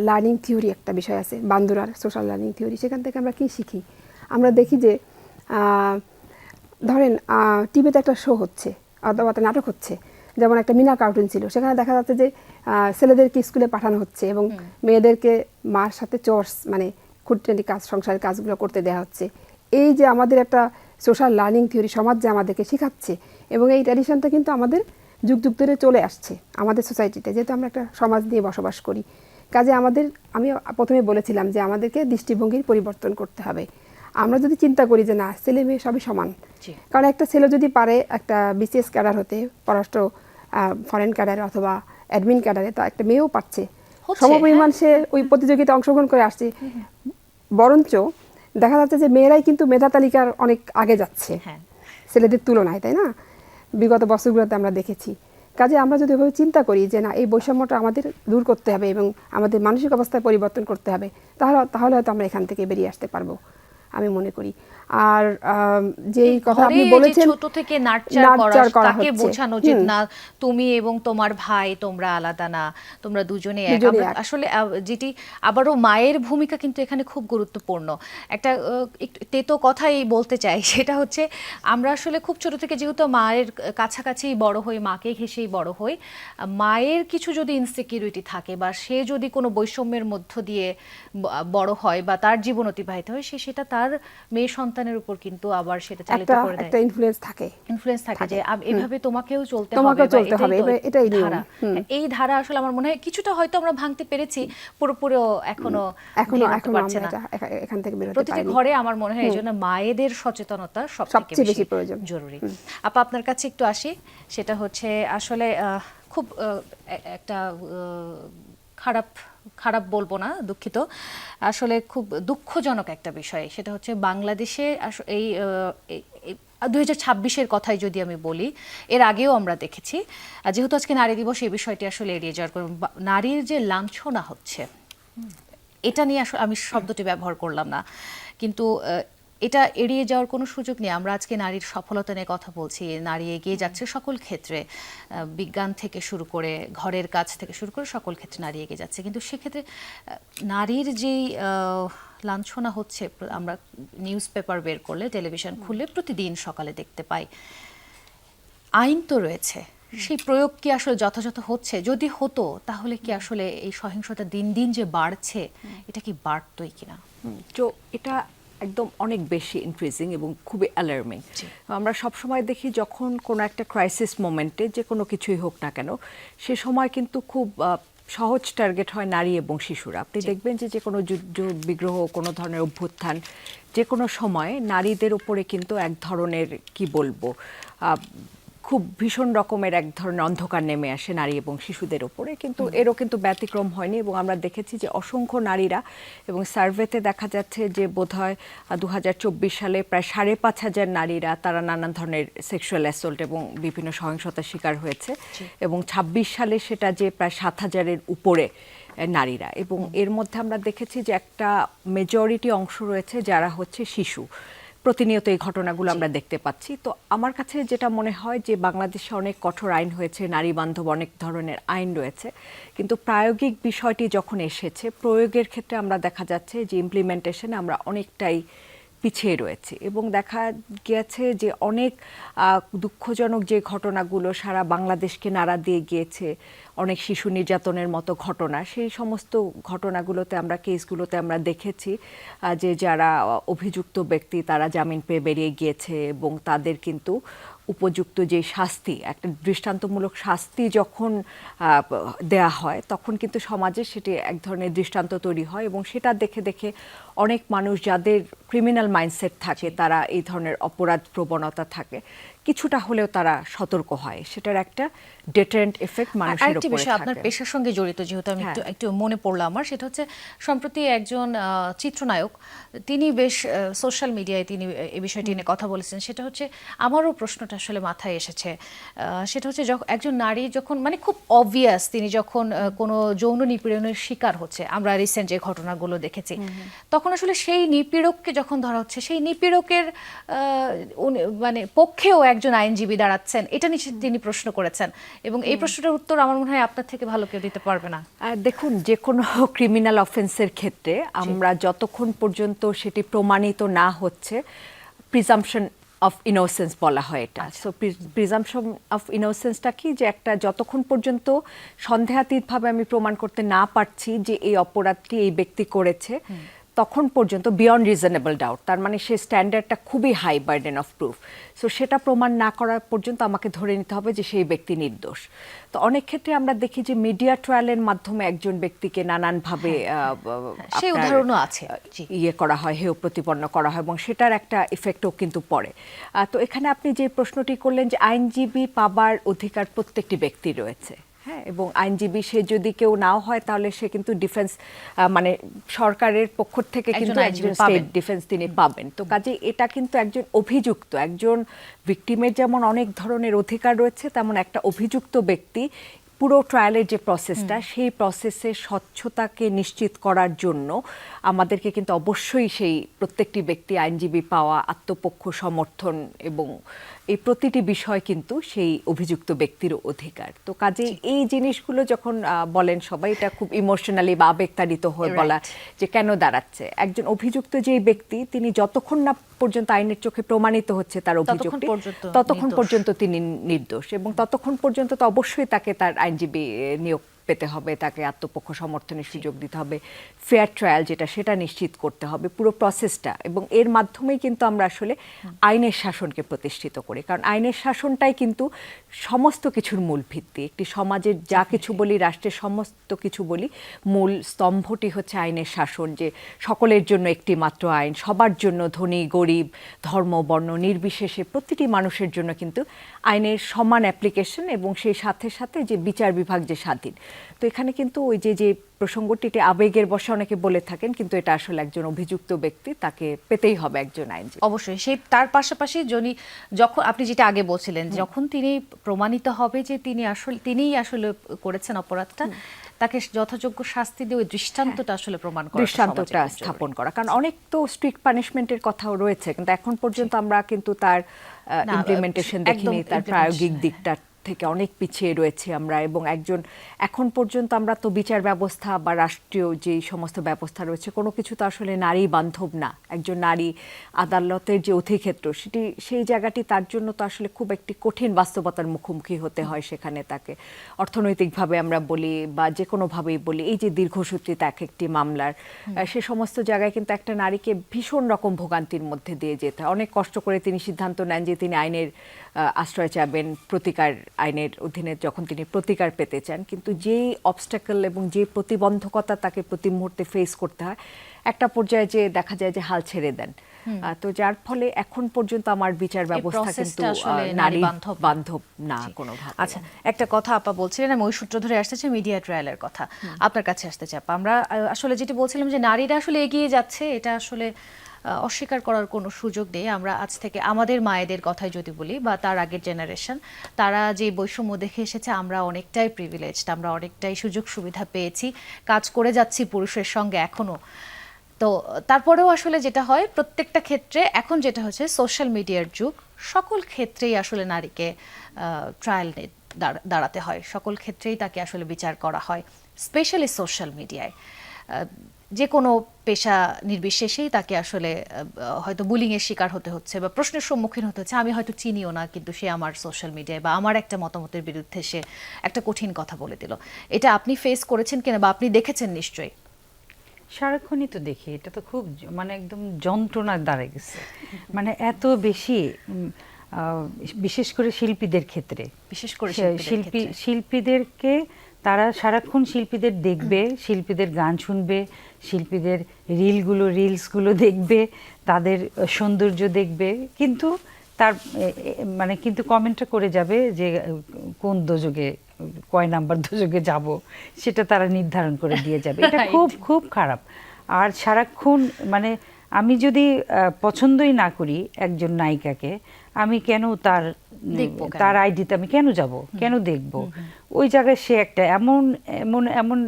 লার্নিং থিওরি একটা বিষয় আছে, বান্দুরার সোশ্যাল লার্নিং থিওরি, সেখান থেকে আমরা কি শিখি? আমরা দেখি যে ধরেন টিভিতে একটা শো হচ্ছে অথবা একটা নাটক হচ্ছে, যেমন একটা মিনা কার্টুন ছিল, সেখানে দেখা যাচ্ছে যে ছেলেদেরকে স্কুলে পাঠানো হচ্ছে এবং মেয়েদেরকে মার সাথে চোর্স, মানে খুঁটিনাটি কাজ, সংসারের কাজগুলো করতে দেওয়া হচ্ছে। এই যে আমাদের একটা সোশ্যাল লার্নিং থিওরি সমাজ যে আমাদেরকে শেখাচ্ছে, এবং এই ট্র্যাডিশনটা কিন্তু আমাদের যুগ যুগ ধরে চলে আসছে আমাদের সোসাইটিতে, যেহেতু আমরা একটা সমাজ নিয়ে বসবাস করি। কাজে আমি প্রথমে বলেছিলাম যে আমাদেরকে দৃষ্টিভঙ্গির পরিবর্তন করতে হবে। আমরা যদি চিন্তা করি যে না, ছেলে মেয়ে সবই সমান, কারণ একটা ছেলে যদি পারে একটা বিসিএস ক্যাডার হতে, পররাষ্ট্র ফরেন ক্যাডারে অথবা অ্যাডমিন ক্যাডারে, তা একটা মেয়েও পাচ্ছে, সমপরিমাণ সে ওই প্রতিযোগিতায় অংশগ্রহণ করে আসছে। বরঞ্চ দেখা যাচ্ছে যে মেয়েরাই কিন্তু মেধা তালিকার অনেক আগে যাচ্ছে ছেলেদের তুলনায়, তাই না? বিগত বছরগুলোতে আমরা দেখেছি। কাজে আমরা যদি এভাবে চিন্তা করি যে না, এই বৈষম্যটা আমাদের দূর করতে হবে এবং আমাদের মানসিক অবস্থায় পরিবর্তন করতে হবে, তাহলে হয়তো আমরা এখান থেকে বেরিয়ে আসতে পারবো, আমি মনে করি। আর যেই কথা আপনি বলেছেন, ছোট থেকে নার্চার করা, তাকে হচ্ছে, বোঝানো যে না, তুমি এবং তোমার ভাই তোমরা আলাদা না, তোমরা দুজনে এক। আসলে যেটি আবারও মায়ের ভূমিকা কিন্তু এখানে খুব গুরুত্বপূর্ণ। একটা একটু তেতো কথাই বলতে চাই, সেটা হচ্ছে আমরা আসলে খুব ছোট থেকে যেহেতু মায়ের কাছাকাছি বড় হই, মাকে ঘেঁষেই বড় হই, মায়ের কিছু যদি ইনসিকিউরিটি থাকে বা সে যদি কোনো বৈষম্যের মধ্য দিয়ে বড় হয় বা তার জীবন অতিবাহিত হয়, সেটা তার মেয়ে সন্তানের উপর কিন্তু আবার সেটা চালিত করে দেয়, একটা ইনফ্লুয়েন্স থাকে যে এভাবে তোমাকেও চলতে হবে, এটাই ধারা। এই ধারা আসলে আমার মনে হয় কিছুটা হয়তো আমরা ভাঙতে পেরেছি, পুরোপুরিও এখনো পারছে না এখান থেকে বেরোতে প্রতিটি পারিনি। ঘরে। আমার মনে হয় এইজন্য মায়েদের সচেতনতা সবচেয়ে বেশি প্রয়োজন, জরুরি। আপা, আপনার কাছে একটু আসি, সেটা হচ্ছে আসলে খুব একটা খারাপ বলবো না, দুঃখিত, আসলে খুব দুঃখজনক একটা বিষয়। সেটা হচ্ছে বাংলাদেশে এই 2026-এর কথাই যদি আমি বলি, এর আগেও আমরা দেখেছি, যেহেতু আজকে নারী দিবস, এই বিষয়টি আসলে এড়িয়ে যাওয়ার কারণ নারীর যে লাঞ্ছনা হচ্ছে, এটা নিয়ে আসলে আমি শব্দটি ব্যবহার করলাম না, কিন্তু এটা এড়িয়ে যাওয়ার কোনো সুযোগ নেই। আমরা আজকে নারীর সফলতা নিয়ে কথা বলছি, নারী এগিয়ে যাচ্ছে সকল ক্ষেত্রে, বিজ্ঞান থেকে শুরু করে ঘরের কাজ থেকে শুরু করে সকল ক্ষেত্রে নারী এগিয়ে যাচ্ছে, কিন্তু সেক্ষেত্রে নারীর যেই লাঞ্ছনা হচ্ছে, আমরা নিউজ পেপার বের করলে, টেলিভিশন খুললে প্রতিদিন সকালে দেখতে পাই। আইন তো রয়েছে, সেই প্রয়োগ কি আসলে যথাযথ হচ্ছে? যদি হতো তাহলে কি আসলে এই সহিংসতা দিন দিন যে বাড়ছে, এটা কি বাড়তোই কিনা? তো এটা একদম অনেক বেশি ইনক্রিজিং এবং খুবই অ্যালার্মিং। আমরা সবসময় দেখি যখন কোনো একটা ক্রাইসিস মোমেন্টে যে কোনো কিছুই হোক না কেন, সে সময় কিন্তু খুব সহজ টার্গেট হয় নারী এবং শিশুরা। আপনি দেখবেন যে কোনো যুদ্ধ বিগ্রহ, কোনো ধরনের অভ্যুত্থান, যে কোনো সময় নারীদের উপরে কিন্তু এক ধরনের, কি বলবো, খুব ভীষণ রকমের এক ধরনের অন্ধকার নেমে আসে নারী এবং শিশুদের উপরে। কিন্তু এরও কিন্তু ব্যতিক্রম হয়নি, এবং আমরা দেখেছি যে অসংখ্য নারীরা, এবং সার্ভেতে দেখা যাচ্ছে যে বোধহয় 2024 সালে প্রায় 5,500 নারীরা তারা নানান ধরনের সেক্সুয়াল অ্যাসল্ট এবং বিভিন্ন সহিংসতার শিকার হয়েছে, এবং 26 সালে সেটা যে প্রায় 7,000-এর উপরে নারীরা। এবং এর মধ্যে আমরা দেখেছি যে একটা মেজরিটি অংশ রয়েছে যারা হচ্ছে শিশু। প্রতিনিয়ত এই ঘটনাগুলো আমরা দেখতে পাচ্ছি। তো আমার কাছে যেটা মনে হয় যে বাংলাদেশে অনেক কঠোর আইন হয়েছে, নারী বান্ধব অনেক ধরনের আইন রয়েছে, কিন্তু প্রায়োগিক বিষয়টি যখন এসেছে, প্রয়োগের ক্ষেত্রে আমরা দেখা যাচ্ছে যে ইমপ্লিমেন্টেশনে আমরা অনেকটাই পিছিয়ে রয়েছে। এবং দেখা গিয়েছে যে অনেক দুঃখজনক যে ঘটনাগুলো সারা বাংলাদেশকে নাড়া দিয়ে গিয়েছে, অনেক শিশু নির্যাতনের মতো ঘটনা, সেই সমস্ত ঘটনাগুলোতে আমরা কেসগুলোতে আমরা দেখেছি যে যারা অভিযুক্ত ব্যক্তি তারা জামিন পেয়ে বেরিয়ে গিয়েছে, এবং তাদের কিন্তু উপযুক্ত যে শাস্তি, একটা দৃষ্টান্তমূলক শাস্তি যখন দেয়া হয়, তখন কিন্তু সমাজে সেটি এক ধরনের দৃষ্টান্ত তৈরি হয়, এবং সেটা দেখে দেখে অনেক মানুষ যাদের ক্রিমিনাল মাইন্ডসেট থাকে, তারা এই ধরনের অপরাধ প্রবণতা থাকে, কিছুটা হলেও তারা সতর্ক হয়। সেটার একটা ডেটারেন্ট এফেক্ট মানুষের উপরে থাকে। বিষয় আপনার পেশার সঙ্গে জড়িত, যেহেতু আমি একটু মনে পড়লো আমার, সেটা হচ্ছে সম্প্রতি একজন চিত্রনায়ক, তিনি বেশ সোশ্যাল মিডিয়ায় তিনি এই বিষয়টি নিয়ে কথা বলেছেন। সেটা হচ্ছে, আমারও প্রশ্নটা আসলে মাথায় এসেছে, সেটা হচ্ছে একজন নারী যখন, মানে খুব অবভিয়াস, তিনি যখন কোনো যৌন নিপীড়নের শিকার হচ্ছে, আমরা রিসেন্ট যে ঘটনাগুলো দেখেছি, তখন আসলে সেই নিপীড়ককে যখন ধরা হচ্ছে, সেই নিপীড়কের মানে পক্ষেও একজন আইনজীবী দাঁড়াচ্ছেন, এটা নিয়ে তিনি প্রশ্ন করেছেন, এবং এই প্রশ্নটার উত্তর আমার মনে হয় আপনার থেকে ভালো কেউ দিতে পারবে না। দেখুন, যে কোনো ক্রিমিনাল অফেন্সের ক্ষেত্রে আমরা যতক্ষণ পর্যন্ত সেটি প্রমাণিত না হচ্ছে, প্রিজাম্পশন অফ ইনোসেন্স বলা হয় এটা। সো প্রিজাম্পশন অফ ইনোসেন্সটা কি, যে একটা যতক্ষণ পর্যন্ত সন্দেহাতীতভাবে আমি প্রমাণ করতে না পারছি যে এই অপরাধটি এই ব্যক্তি করেছে, তখন পর্যন্ত বিয়ন্ড রিজনেবল ডাউট, তার মানে সেই স্ট্যান্ডার্ডটা খুবই high burden of proof, so সেটা প্রমাণ না করা পর্যন্ত আমাকে ধরে নিতে হবে যে সেই ব্যক্তি নির্দোষ। তো অনেক ক্ষেত্রে আমরা দেখি যে মিডিয়া ট্রায়ালের মাধ্যমে একজন ব্যক্তিকে নানানভাবে সেই উদাহরণও আছে, জি। ইয়ে করা হয়, হেয় প্রতিপন্ন করা হয় এবং সেটার একটা ইফেক্টও কিন্তু পড়ে। তো এখানে আপনি যে প্রশ্নটি করলেন যে আইনজীবী পাবার অধিকার প্রত্যেকটি ব্যক্তির রয়েছে, হ্যাঁ, এবং আইনজীবী সে যদি কেউ নাও হয় তাহলে সে কিন্তু ডিফেন্স মানে সরকারের পক্ষ থেকে কিন্তু একজন স্টেট ডিফেন্স তিনি পাবেন। তো কাজে এটা কিন্তু একজন অভিযুক্ত, একজন ভিকটিমের যেমন অনেক ধরনের অধিকার রয়েছে, তেমন একটা অভিযুক্ত ব্যক্তি পুরো ট্রায়ালের যে প্রসেসটা, সেই প্রসেসের স্বচ্ছতাকে নিশ্চিত করার জন্য আমাদেরকে কিন্তু অবশ্যই সেই প্রত্যেকটি ব্যক্তি আইনজীবী পাওয়া, আত্মপক্ষ সমর্থন এবং এই প্রতিটি বিষয় কিন্তু সেই অভিযুক্ত ব্যক্তির অধিকার। তো কাজে এই জিনিসগুলো যখন বলেন সবাই, এটা খুব ইমোশনালি বা আবেগতাড়িত হয়ে বলা যে কেন দাঁড়াচ্ছে, একজন অভিযুক্ত যেই ব্যক্তি তিনি যতক্ষণ না পর্যন্ত আইনের চোখে প্রমাণিত হচ্ছে তার অভিযোগটি, ততক্ষণ পর্যন্ত তিনি নির্দোষ, এবং ততক্ষণ পর্যন্ত তো অবশ্যই তাকে তার আইনজীবী নিয়োগ পেতে হবে, তাকে আত্মপক্ষ সমর্থনের সুযোগ দিতে হবে, ফেয়ার ট্রায়াল যেটা সেটা নিশ্চিত করতে হবে, পুরো প্রসেসটা। এবং এর মাধ্যমেই কিন্তু আমরা আসলে আইনের শাসনকে প্রতিষ্ঠিত করি, কারণ আইনের শাসনটাই কিন্তু সমস্ত কিছুর মূল ভিত্তি। একটি সমাজের যা কিছু বলি, রাষ্ট্রের সমস্ত কিছু বলি, মূল স্তম্ভটি হচ্ছে আইনের শাসন, যে সকলের জন্য একটি মাত্র আইন, সবার জন্য, ধনী গরিব ধর্ম বর্ণ নির্বিশেষে প্রতিটি মানুষের জন্য কিন্তু আইনের সমান অ্যাপ্লিকেশন, এবং সেই সাথে সাথে যে বিচার বিভাগ যে স্বাধীন। তো এখানে কিন্তু ওই যে প্রসঙ্গটি আবেগের বশে অনেকে বলে থাকেন, কিন্তু এটা আসলে একজন অভিযুক্ত ব্যক্তি, তাকে পেতেই হবে একজন আইনজীবী। অবশ্যই সেই তার পাশাপাশি যখন আপনি যেটা আগে বলছিলেন, যখন তিনি প্রমাণিত হবে যে তিনিই আসলে করেছেন অপরাধটা, তাকে যথাযোগ্য শাস্তি দিয়ে ওই দৃষ্টান্তটা আসলে প্রমাণ করা, দৃষ্টান্তটা স্থাপন করা। কারণ অনেক তো স্ট্রিক্ট পানিশমেন্টের কথাও রয়েছে, কিন্তু এখন পর্যন্ত আমরা কিন্তু তার ইমপ্লিমেন্টেশন দেখিনি, তার প্রায়োগিক দিকটা থেকে অনেক পিছিয়ে রয়েছে আমরা। এবং এখন পর্যন্ত আমরা তো বিচার ব্যবস্থা বা রাষ্ট্রীয় যে সমস্ত ব্যবস্থা রয়েছে, কোনো কিছু তো আসলে নারী বান্ধব না। একজন নারী আদালতের যে অধিক্ষেত্র, সেই জায়গাটি তার জন্য তো আসলে খুব একটি কঠিন বাস্তবতার মুখোমুখি হতে হয়। সেখানে তাকে অর্থনৈতিকভাবে আমরা বলি বা যে কোনোভাবেই বলি, এই যে দীর্ঘসূত্রিতা এক একটি মামলার, সে সমস্ত জায়গায় কিন্তু একটা নারীকে ভীষণ রকম ভোগান্তির মধ্যে দিয়ে যেতে হয়। অনেক কষ্ট করে তিনি সিদ্ধান্ত নেন যে তিনি আইনের আশ্রয় চাবেন, প্রতিকার আইনের অধীনে যখন তিনি প্রতিকার পেতে চান, কিন্তু যেই অবস্ট্যাকল এবং যে প্রতিবন্ধকতা তাকে প্রতি মুহূর্তে ফেস করতে হয়, একটা পর্যায়ে যে দেখা যায় যে হাল ছেড়ে দেন। তো যার ফলে এখন পর্যন্ত আমার বিচার ব্যবস্থা কিন্তু নারী বান্ধব না কোনোভাবে। আচ্ছা, একটা কথা আপা বলছিলেন, আমি ওই সূত্র ধরে আসতেছি মিডিয়া ট্রায়ালের কথা, আপনার কাছে আসতে চাই আপা। আমরা আসলে যেটা বলছিলাম যে নারীরা আসলে এগিয়ে যাচ্ছে, এটা আসলে অস্বীকার করার কোনো সুযোগ নেই। আমরা আজ থেকে আমাদের মায়েদের কথাই যদি বলি বা তার আগের জেনারেশন, তারা যে বৈষম্য দেখে এসেছে, আমরা অনেকটাই প্রিভিলেজড, আমরা অনেকটাই সুযোগ সুবিধা পেয়েছি, কাজ করে যাচ্ছি পুরুষের সঙ্গে এখনো। তো তারপরেও আসলে যেটা হয় প্রত্যেকটা ক্ষেত্রে, এখন যেটা হচ্ছে সোশ্যাল মিডিয়ার যুগ, সকল ক্ষেত্রেই আসলে নারীকে ট্রায়াল দাঁড়াতে হয়, সকল ক্ষেত্রেই তাকে আসলে বিচার করা হয়, স্পেশালি সোশ্যাল মিডিয়ায়। যে কোনো পেশা নির্বিশেষেই তাকে আসলে হয়তো বুলিংয়ের শিকার হতে হচ্ছে বা প্রশ্নের সম্মুখীন হতে হচ্ছে। আমি হয়তো চিনিও না, কিন্তু সে আমার সোশ্যাল মিডিয়ায় বা আমার একটা মতামতের বিরুদ্ধে সে একটা কঠিন কথা বলে দিল। এটা আপনি ফেস করেছেন কিনা বা আপনি দেখেছেন নিশ্চয়ই? সারাক্ষণই তো দেখি, এটা তো খুব মানে একদম যন্ত্রণার দ্বারা গেছে, মানে এত বেশি, বিশেষ করে শিল্পীদের ক্ষেত্রে, বিশেষ করে শিল্পীদেরকে তারা সারাক্ষণ শিল্পীদের দেখবে, শিল্পীদের গান শুনবে, শিল্পীদের রিলসগুলো দেখবে, তাদের সৌন্দর্য দেখবে, কিন্তু তার মানে কিন্তু কমেন্টটা করে যাবে যে কোন দোজগে, কয় নাম্বার দোজগে যাব, সেটা তারা নির্ধারণ করে দিয়ে যাবে। এটা খুব খুব খারাপ। আর সারাক্ষণ মানে আমি যদি পছন্দই না করি একজন নায়িকাকে, আমি কেন তার আইডিতে আমি কেন যাব, কেন দেখব? ওই জায়গায় সে একটা এমন এমন এমন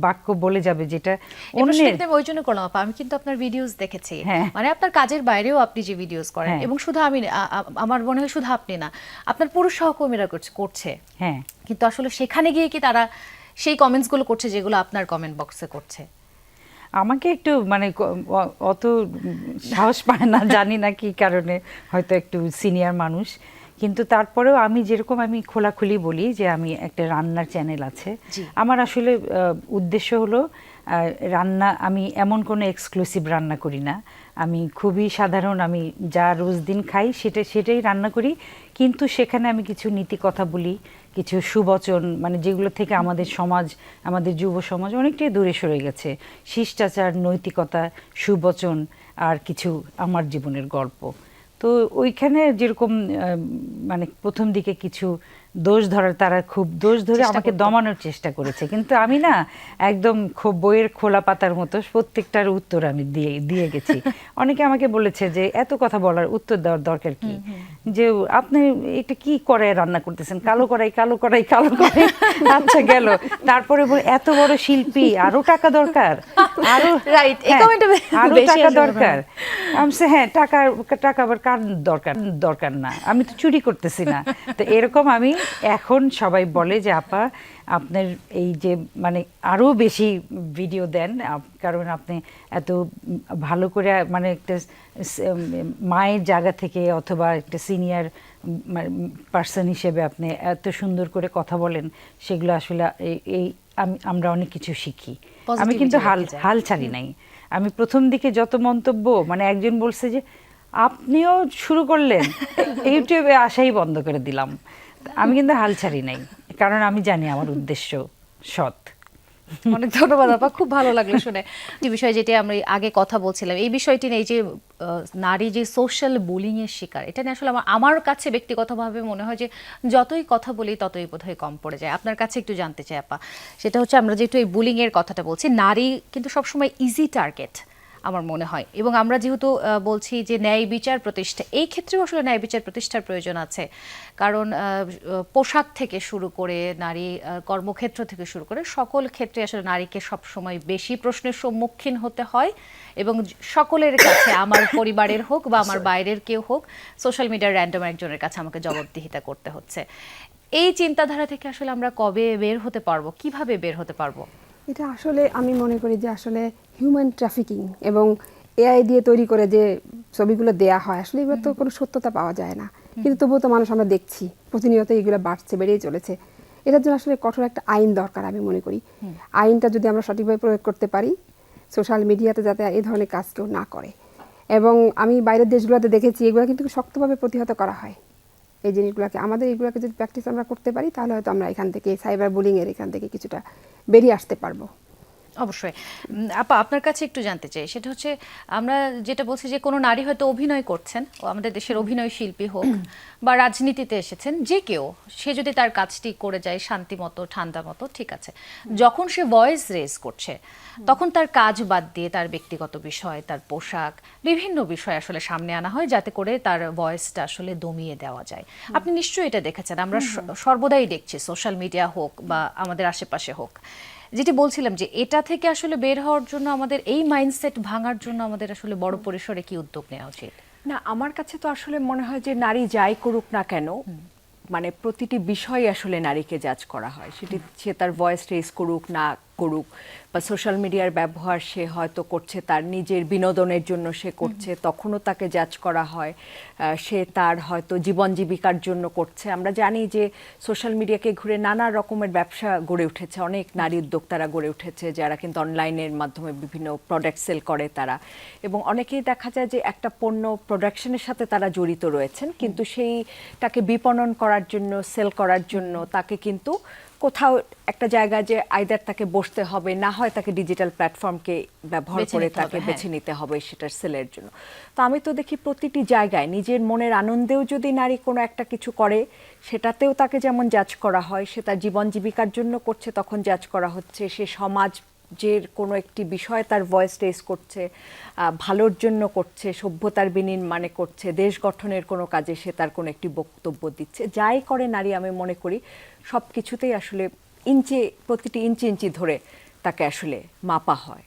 বাক্য বলে যাবে যেটা অন্যের। ওই জন্য করলাম আপা, আমি কিন্তু আপনার ভিডিওস দেখেছি, মানে আপনার কাজের বাইরেও আপনি যে ভিডিওস করেন, এবং শুধু আমি, আমার মনে হয় শুধু আপনি না, আপনার পুরুষ সহকর্মীরা করছে, হ্যাঁ, কিন্তু আসলে সেখানে গিয়ে কি তারা সেই কমেন্টসগুলো করছে যেগুলো আপনার কমেন্ট বক্সে করছে? আমাকে একটু মানে অত সাহস পায় না, জানি না কি কারণে, হয়তো একটু সিনিয়র মানুষ, কিন্তু তারপরেও আমি যেরকম আমি খোলাখুলি বলি যে আমি একটা রান্নার চ্যানেল আছে, আমার আসলে উদ্দেশ্য হলো রান্না আমি এমন কোনো এক্সক্লুসিভ রান্না করি না, আমি খুবই সাধারণ, আমি যা রোজ দিন খাই সেটাই রান্না করি, কিন্তু সেখানে আমি কিছু নীতি কথা বলি, কিছু সুবচন, মানে যেগুলো থেকে আমাদের সমাজ, আমাদের যুব সমাজ অনেকটাই দূরে সরে গেছে, শিষ্টাচার, নৈতিকতা, সুবচন আর কিছু আমার জীবনের গল্প। তো ওইখানে যেরকম মানে প্রথম দিকে কিছু দোষ ধরার, তারা খুব দোষ ধরে আমাকে দমানোর চেষ্টা করেছে, কিন্তু আমি না একদম বইয়ের খোলা পাতার মতো প্রত্যেকটার উত্তর আমি দিয়ে গেছি। অনেকে আমাকে বলেছে যে এত কথা বলার উত্তর দেওয়ার দরকার কি, যে আপনি এটা কি কড়াই রান্না করতেছেন, কালো কড়াই কালো কড়াই কালো কড়াই। আচ্ছা গেল, তারপরে এত বড় শিল্পী, আরো টাকা দরকার, আরো আরো টাকা দরকার। আমি হ্যাঁ, টাকা আবার কার দরকার না, আমি তো চুরি করতেছি না। তো এরকম আমি এখন সবাই বলে যে আপা আপনার এই যে মানে আরো বেশি ভিডিও দেন, কারণ আপনি এত ভালো করে মানে একটা মায়ের জায়গা থেকে অথবা একটা সিনিয়র পার্সন হিসেবে আপনি এত সুন্দর করে কথা বলেন, সেগুলো আসলে এই আমরা অনেক কিছু শিখি। আমি কিন্তু হাল ছাড়ি নাই। আমি প্রথম দিকে যত মন্তব্য, মানে একজন বলছে যে আপনিও শুরু করলেন, ইউটিউবে আসাই বন্ধ করে দিলাম। আমি কিন্তু হাল ছাড়ি নাই, কারণ আমি জানি আমার উদ্দেশ্য সৎ। অনেক ধন্যবাদ আপা, খুব ভালো লাগলো শুনে। যে বিষয় যেটা আমরা আগে কথা বলছিলাম, এই বিষয়টি নেই যে নারী যে সোশ্যাল বুলিং এর শিকার, এটা নিয়ে আসলে আমার কাছে ব্যক্তিগতভাবে মনে হয় যে যতই কথা বলি ততই বোধহয় কম পড়ে যায়। আপনার কাছে একটু জানতে চাই আপা, সেটা হচ্ছে আমরা যেহেতু এই বুলিং এর কথাটা বলছি, নারী কিন্তু সবসময় ইজি টার্গেট আমার মনে হয়, এবং আমরা যেহেতু বলছি যে ন্যায় বিচার প্রতিষ্ঠা, এই ক্ষেত্রেও আসলে ন্যায় বিচার প্রতিষ্ঠার প্রয়োজন আছে, কারণ পোশাক থেকে শুরু করে নারী কর্মক্ষেত্র থেকে শুরু করে সকল ক্ষেত্রে আসলে নারীকে সবসময় বেশি প্রশ্নের সম্মুখীন হতে হয়, এবং সকলের কাছে, আমার পরিবারের হোক বা আমার বাইরের কেউ হোক, সোশ্যাল মিডিয়ার র্যান্ডম একজনের কাছে আমাকে জবাবদিহিতা করতে হচ্ছে। এই চিন্তাধারা থেকে আসলে আমরা কবে বের হতে পারবো, কিভাবে বের হতে পারবো? এটা আসলে আমি মনে করি যে আসলে হিউম্যান ট্রাফিকিং এবং এআই দিয়ে তৈরি করে যে ছবিগুলো দেয়া হয়, আসলে এগুলো তো কোনো সত্যতা পাওয়া যায় না, কিন্তু তবুও তো মানুষ আমরা দেখছি প্রতিনিয়ত এগুলো বাড়ছে, বেড়েই চলেছে। এটার জন্য আসলে কঠোর একটা আইন দরকার আমি মনে করি। আইনটা যদি আমরা সঠিকভাবে প্রয়োগ করতে পারি সোশ্যাল মিডিয়াতে, যাতে এই ধরনের কাজ কেউ না করে। এবং আমি বাইরের দেশগুলোতে দেখেছি এগুলো কিন্তু শক্তভাবে প্রতিহত করা হয় এই জিনিসগুলোকে। আমাদের এগুলোকে যদি প্র্যাকটিস আমরা করতে পারি, তাহলে হয়তো আমরা এখান থেকে সাইবার বুলিংয়ের এখান থেকে কিছুটা বেরিয়ে আসতে পারবো। অবশ্যই আপা, আপনার কাছে একটু জানতে চাই, সেটা হচ্ছে আমরা যেটা বলছি যে কোনো নারী হয়তো অভিনয় করছেন, ও আমাদের দেশের অভিনয় শিল্পী হোক বা রাজনীতিতে এসেছেন, যে কেউ, সে যদি তার কাজটি করে যায় শান্তি মতো, ঠান্ডা মতো, ঠিক আছে। যখন সে ভয়েস রেজ করছে, তখন তার কাজ বাদ দিয়ে তার ব্যক্তিগত বিষয়, তার পোশাক, বিভিন্ন বিষয় আসলে সামনে আনা হয়, যাতে করে তার ভয়েসটা আসলে দমিয়ে দেওয়া যায়। আপনি নিশ্চয়ই এটা দেখেছেন, আমরা সর্বদাই দেখছি, সোশ্যাল মিডিয়া হোক বা আমাদের আশেপাশে হোক। যেটি বলছিলাম যে এটা থেকে আসলে বের হওয়ার জন্য, আমাদের এই মাইন্ডসেট ভাঙার জন্য আমাদের আসলে বড় পরিসরে কি উদ্যোগ নেওয়া উচিত? না, আমার কাছে তো আসলে মনে হয় যে নারী যাই করুক না কেন, মানে প্রতিটি বিষয় আসলে নারীকে জাজ করা হয়। সেটি সে তার ভয়েস রেজ করুক না করুক, বা সোশ্যাল মিডিয়ার ব্যবহার সে হয়তো করছে তার নিজের বিনোদনের জন্য, সে করছে, তখনও তাকে জাজ করা হয়। সে তার হয়তো জীবন জীবিকার জন্য করছে। আমরা জানি যে সোশ্যাল মিডিয়াকে ঘুরে নানা রকমের ব্যবসা গড়ে উঠেছে, অনেক নারী উদ্যোক্তারা গড়ে উঠেছে, যারা কিন্তু অনলাইনের মাধ্যমে বিভিন্ন প্রোডাক্ট সেল করে তারা, এবং অনেকেই দেখা যায় যে একটা পণ্য প্রোডাকশনের সাথে তারা জড়িত রয়েছেন, কিন্তু সেইটাকে বিপণন করার জন্য, সেল করার জন্য তাকে কিন্তু কোথাও একটা জায়গায় যে আইদার তাকে বসতে হবে, না হয় তাকে ডিজিটাল প্ল্যাটফর্মকে ব্যবহার করে তাকে বেছে নিতে হবে সেটার সেলের জন্য। তো আমি তো দেখি প্রতিটি জায়গায় নিজের মনের আনন্দেও যদি নারী কোনো একটা কিছু করে, সেটাতেও তাকে যেমন জাজ করা হয়, সে তার জীবন জীবিকার জন্য করছে তখন জাজ করা হচ্ছে, সে সমাজের কোনো একটি বিষয়ে তার ভয়েস রেজ করছে, ভালোর জন্য করছে, সভ্যতার বিনির্মাণে করছে, দেশ গঠনের কোনো কাজে সে তার কোনো একটি বক্তব্য দিচ্ছে, যাই করে নারী, আমি মনে করি সব কিছুতেই আসলে প্রতিটি ইঞ্চি ধরে তাকে আসলে মাপা হয়।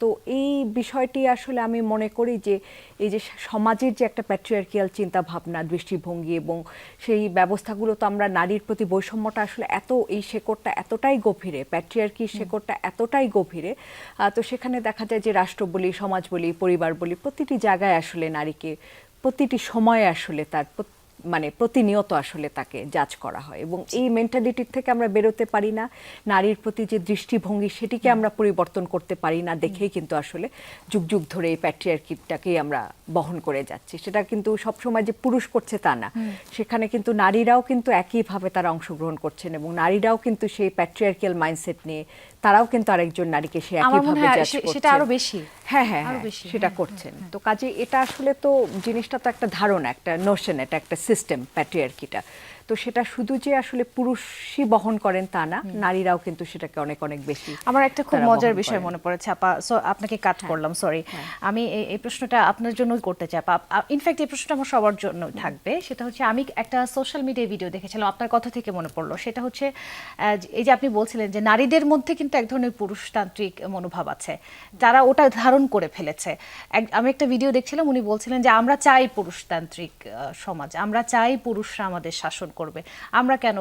তো এই বিষয়টি আসলে আমি মনে করি যে এই যে সমাজের যে একটা প্যাট্রিয়ার্কিয়াল চিন্তা ভাবনা, দৃষ্টিভঙ্গি, এবং সেই ব্যবস্থাগুলো, তো আমরা নারীর প্রতি বৈষম্যটা আসলে এই শেকড়টা এতটাই গভীরে, প্যাট্রিয়ার্কির শেকড়টা এতটাই গভীরে, তো সেখানে দেখা যায় যে রাষ্ট্র বলি, সমাজ বলি, পরিবার বলি, প্রতিটি জায়গায় আসলে নারীকে প্রতিটি সময়ে আসলে তার মানে প্রতিনিয়ত আসলে তাকে জাজ করা হয়, এবং এই মেন্টালিটির থেকে আমরা বেরোতে পারি না। নারীর প্রতি যে দৃষ্টিভঙ্গি সেটিকে আমরা পরিবর্তন করতে পারি না দেখেই কিন্তু আসলে যুগ যুগ ধরে এই প্যাট্রিয়ার্কিটাকেই আমরা বহন করে যাচ্ছি। সেটা কিন্তু সবসময় যে পুরুষ করছে তা না, সেখানে কিন্তু নারীরাও কিন্তু একইভাবে তারা অংশগ্রহণ করছেন, এবং নারীরাও কিন্তু সেই প্যাট্রিয়ার্কিয়াল মাইন্ডসেট নিয়ে তারাও কিন্তু আরেকজন নারীকে সে আমার মনে একইভাবে হয় জাজ করছে। সেটা আরো বেশি। হ্যাঁ হ্যাঁ আরো হ্যাঁ, বেশি, সেটা করছেন। তো কাজে এটা আসলে তো জিনিসটা তো একটা ধারণা, একটা নোশন, এটা একটা সিস্টেম প্যাট্রিয়ার্কিটা। তো সেটা শুধু যে আসলে পুরুষই বহন করেন তা না, নারীরাও কিন্তু সেটাকে অনেক অনেক বেশি। আমার একটা খুব তারা মজার বহন বিষয় করেন। মনে পড়েছে আপা, সো আপনাকে কাট করলাম, সরি। আমি এই প্রশ্নটা আপনার জন্য করতে চাই আপা। ইনফ্যাক্ট এই প্রশ্নটা আমার সবার জন্য থাকবে। সেটা হচ্ছে আমি একটা সোশ্যাল মিডিয়ায় ভিডিও দেখেছিলাম, আপনার কথা থেকে মনে পড়লো। সেটা হচ্ছে এই যে আপনি বলছিলেন যে নারীদের মধ্যে কিন্তু এক ধরনের পুরুষতান্ত্রিক মনোভাব আছে, যারা ওটা ধারণ করে ফেলেছে। আমি একটা ভিডিও দেখছিলাম, উনি বলছিলেন যে আমরা চাই পুরুষতান্ত্রিক সমাজ, আমরা চাই পুরুষরা আমাদের শাসন করবে, আমরা কেন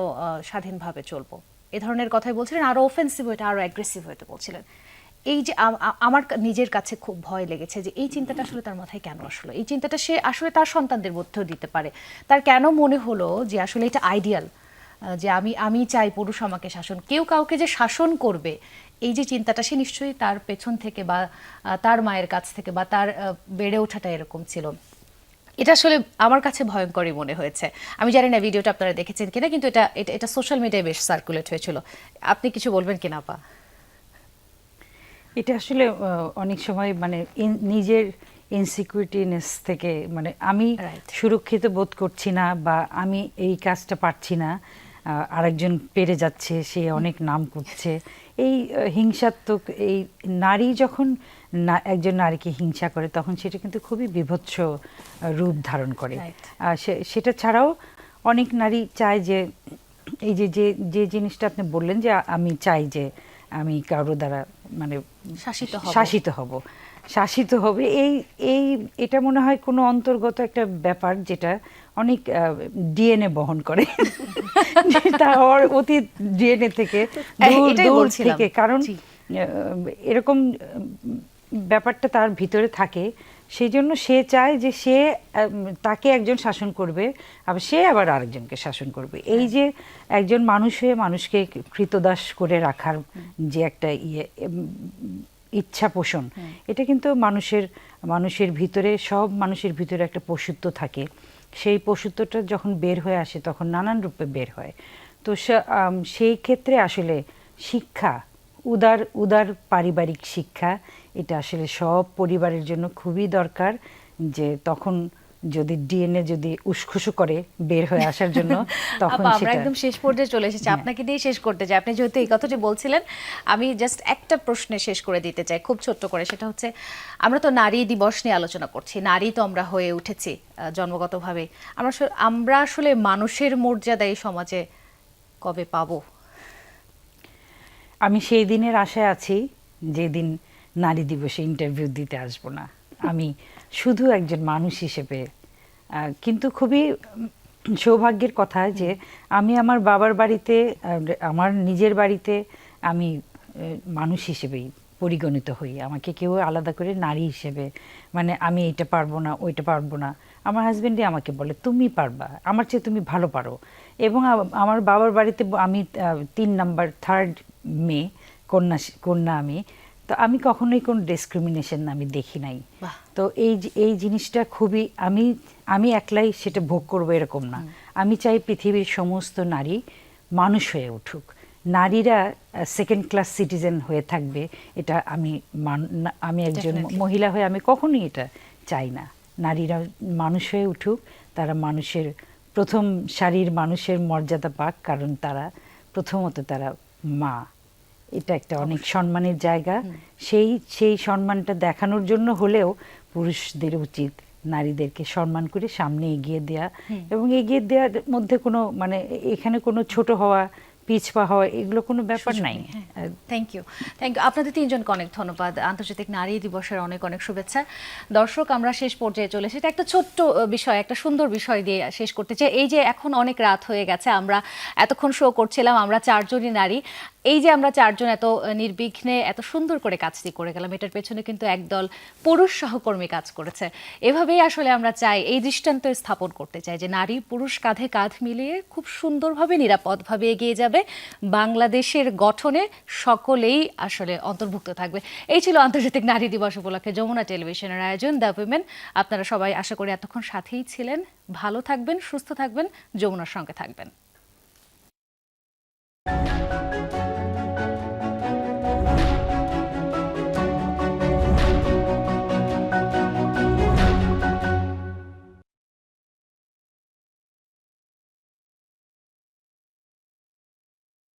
স্বাধীনভাবে চলবো, এ ধরনের কথাই বলছিলেন। আরো অফেন্সিভ হইতে, আরো অ্যাগ্রেসিভ হইতে বলছিলেন। এই যে আমার নিজের কাছে খুব ভয় লেগেছে যে এই চিন্তাটা আসলে তার মাথায় কেন আসলো, এই চিন্তাটা সে আসলে তার সন্তানদের মধ্যেও দিতে পারে। তার কেন মনে হলো যে আসলে এটা আইডিয়াল, যে আমি চাই পুরুষ আমাকে শাসন, কেউ কাউকে যে শাসন করবে, এই যে চিন্তাটা সে নিশ্চয়ই তার পেছন থেকে বা তার মায়ের কাছ থেকে বা তার বেড়ে ওঠাটা এরকম ছিল। এটা আসলে আমার কাছে ভয়ঙ্করই মনে হয়েছে। আমি জানি না ভিডিওটা আপনারা দেখেছেন কিনা, কিন্তু এটা এটা এটা সোশ্যাল মিডিয়ায় বেশ সার্কুলেট হয়েছিল। আপনি কিছু বলবেন কিনা আপা? এটা আসলে অনেক সময় মানে নিজের ইনসিকিউরিটিনেস থেকে, মানে আমি Right. সুরক্ষিত বোধ করছি না, বা আমি এই কাজটা পারছি না, আরেকজন পেরে যাচ্ছে, সে অনেক নাম করছে, এই হিংসাত্মক, এই নারী যখন একজন নারীকে হিংসা করে তখন সেটা কিন্তু খুবই বীভৎস রূপ ধারণ করে। Right. সেটা ছাড়াও অনেক নারী চায় যে এই যে যে যে জিনিসটা আপনি বললেন যে আমি চাই যে আমি কারো দ্বারা মানে শাসিত হব, শাসিত হবে, এই এটা মনে হয় কোনো অন্তর্গত একটা ব্যাপার যেটা অনেক ডিএনএ বহন করে, যেটা ওর অতীত ডিএনএ থেকে এটাই দূর বলছিলাম। থেকে, কারণ জি। এরকম ব্যাপারটা তার ভিতরে থাকে। সেই জন্য সে চায় যে সে তাকে একজন শাসন করবে, আবার সে আবার আরেকজনকে শাসন করবে। এই যে একজন মানুষ হয়ে মানুষকে কৃতদাস করে রাখার যে একটা ইচ্ছা পোষণ, এটা কিন্তু মানুষের ভিতরে, সব মানুষের ভিতরে একটা পশুত্ব থাকে। সেই পশুত্বটা যখন বের হয়ে আসে তখন নানান রূপে বের হয়। তো সেই ক্ষেত্রে আসলে শিক্ষা, উদার পারিবারিক শিক্ষা, এটা আসলে সব পরিবারের জন্য খুবই দরকার। যে তখন যদি ডিএনএ যদি উসখুসু করে বের হয়ে আসার জন্য, তখন আমরা সেটা একদম শেষ পর্যায়ে চলে এসেছি, আপনাকে দিয়ে শেষ করতে চাই। আপনি যেহেতু এই কথাটি বলছিলেন, আমি জাস্ট একটা প্রশ্নে শেষ করে দিতে চাই খুব ছোট্ট করে। সেটা হচ্ছে, আমরা তো নারী দিবস নিয়ে আলোচনা করছি, নারী তো আমরা হয়ে উঠেছি জন্মগতভাবে। আমরা আসলে মানুষের মর্যাদা এই সমাজে কবে পাবো? আমি সেই দিনের আশায় আছি যেদিন নারী দিবসে ইন্টারভিউ দিতে আসবো না, আমি শুধু একজন মানুষ হিসেবে। কিন্তু খুবই সৌভাগ্যের কথা যে আমি আমার বাবার বাড়িতে, আমার নিজের বাড়িতে আমি মানুষ হিসেবেই পরিগণিত হই। আমাকে কেউ আলাদা করে নারী হিসেবে, মানে আমি এটা পারবো না, ওইটা পারবো না, আমার হাজবেন্ডই আমাকে বলে তুমি পারবা, আমার চেয়ে তুমি ভালো পারো। এবং আমার বাবার বাড়িতে আমি 3 নাম্বার, 3rd মেয়ে, কন্যা আমি। তো আমি কখনোই কোনো ডিসক্রিমিনেশন আমি দেখি নাই। তো এই জিনিসটা খুবই, আমি একলাই সেটা ভোগ করবো এরকম না। আমি চাই পৃথিবীর সমস্ত নারী মানুষ হয়ে উঠুক। নারীরা সেকেন্ড ক্লাস সিটিজেন হয়ে থাকবে, এটা আমি একজন মহিলা হয়ে আমি কখনোই এটা চাই না। নারীরা মানুষ হয়ে উঠুক, তারা মানুষের প্রথম সারির মানুষের মর্যাদা পাক, কারণ তারা প্রথমত তারা মা। এটা একটা অনেক সম্মানের জায়গা। সেই সম্মানটা দেখানোর জন্য হলেও পুরুষদের উচিত নারীদেরকে সম্মান করে সামনে এগিয়ে দেয়া, এবং এগিয়ে দেওয়ার মধ্যে কোনো মানে এখানে কোনো ছোট হওয়া পিছপা হওয়া এগুলো কোনো ব্যাপার নাই। থ্যাংক ইউ আপনাদের তিনজনকে অনেক ধন্যবাদ। আন্তর্জাতিক নারী দিবসের অনেক অনেক শুভেচ্ছা। দর্শক, আমরা শেষ পর্যায়ে চলে এসেছি। একটা ছোট্ট বিষয়, একটা সুন্দর বিষয় দিয়ে শেষ করতে চাই। এই যে এখন অনেক রাত হয়ে গেছে, আমরা এতক্ষণ শো করছিলাম, আমরা চারজনই নারী। এই যে আমরা চারজন এত নির্বিঘ্নে এত সুন্দর করে কাজটি করে গেলাম, এটার পেছনে কিন্তু একদল পুরুষ সহকর্মী কাজ করেছে। এভাবেই আসলে আমরা চাই, এই দৃষ্টান্ত স্থাপন করতে চাই যে নারী পুরুষ কাঁধে কাঁধ মিলিয়ে খুব সুন্দরভাবে নিরাপদভাবে এগিয়ে যাবে। বাংলাদেশের গঠনে সকলেই আসলে অন্তর্ভুক্ত থাকবে। এই ছিল আন্তর্জাতিক নারী দিবস উপলক্ষে যমুনা টেলিভিশনের আয়োজন দ্য উইমেন। আপনারা সবাই আশা করি এতক্ষণ সাথেই ছিলেন। ভালো থাকবেন, সুস্থ থাকবেন, যমুনার সঙ্গে থাকবেন।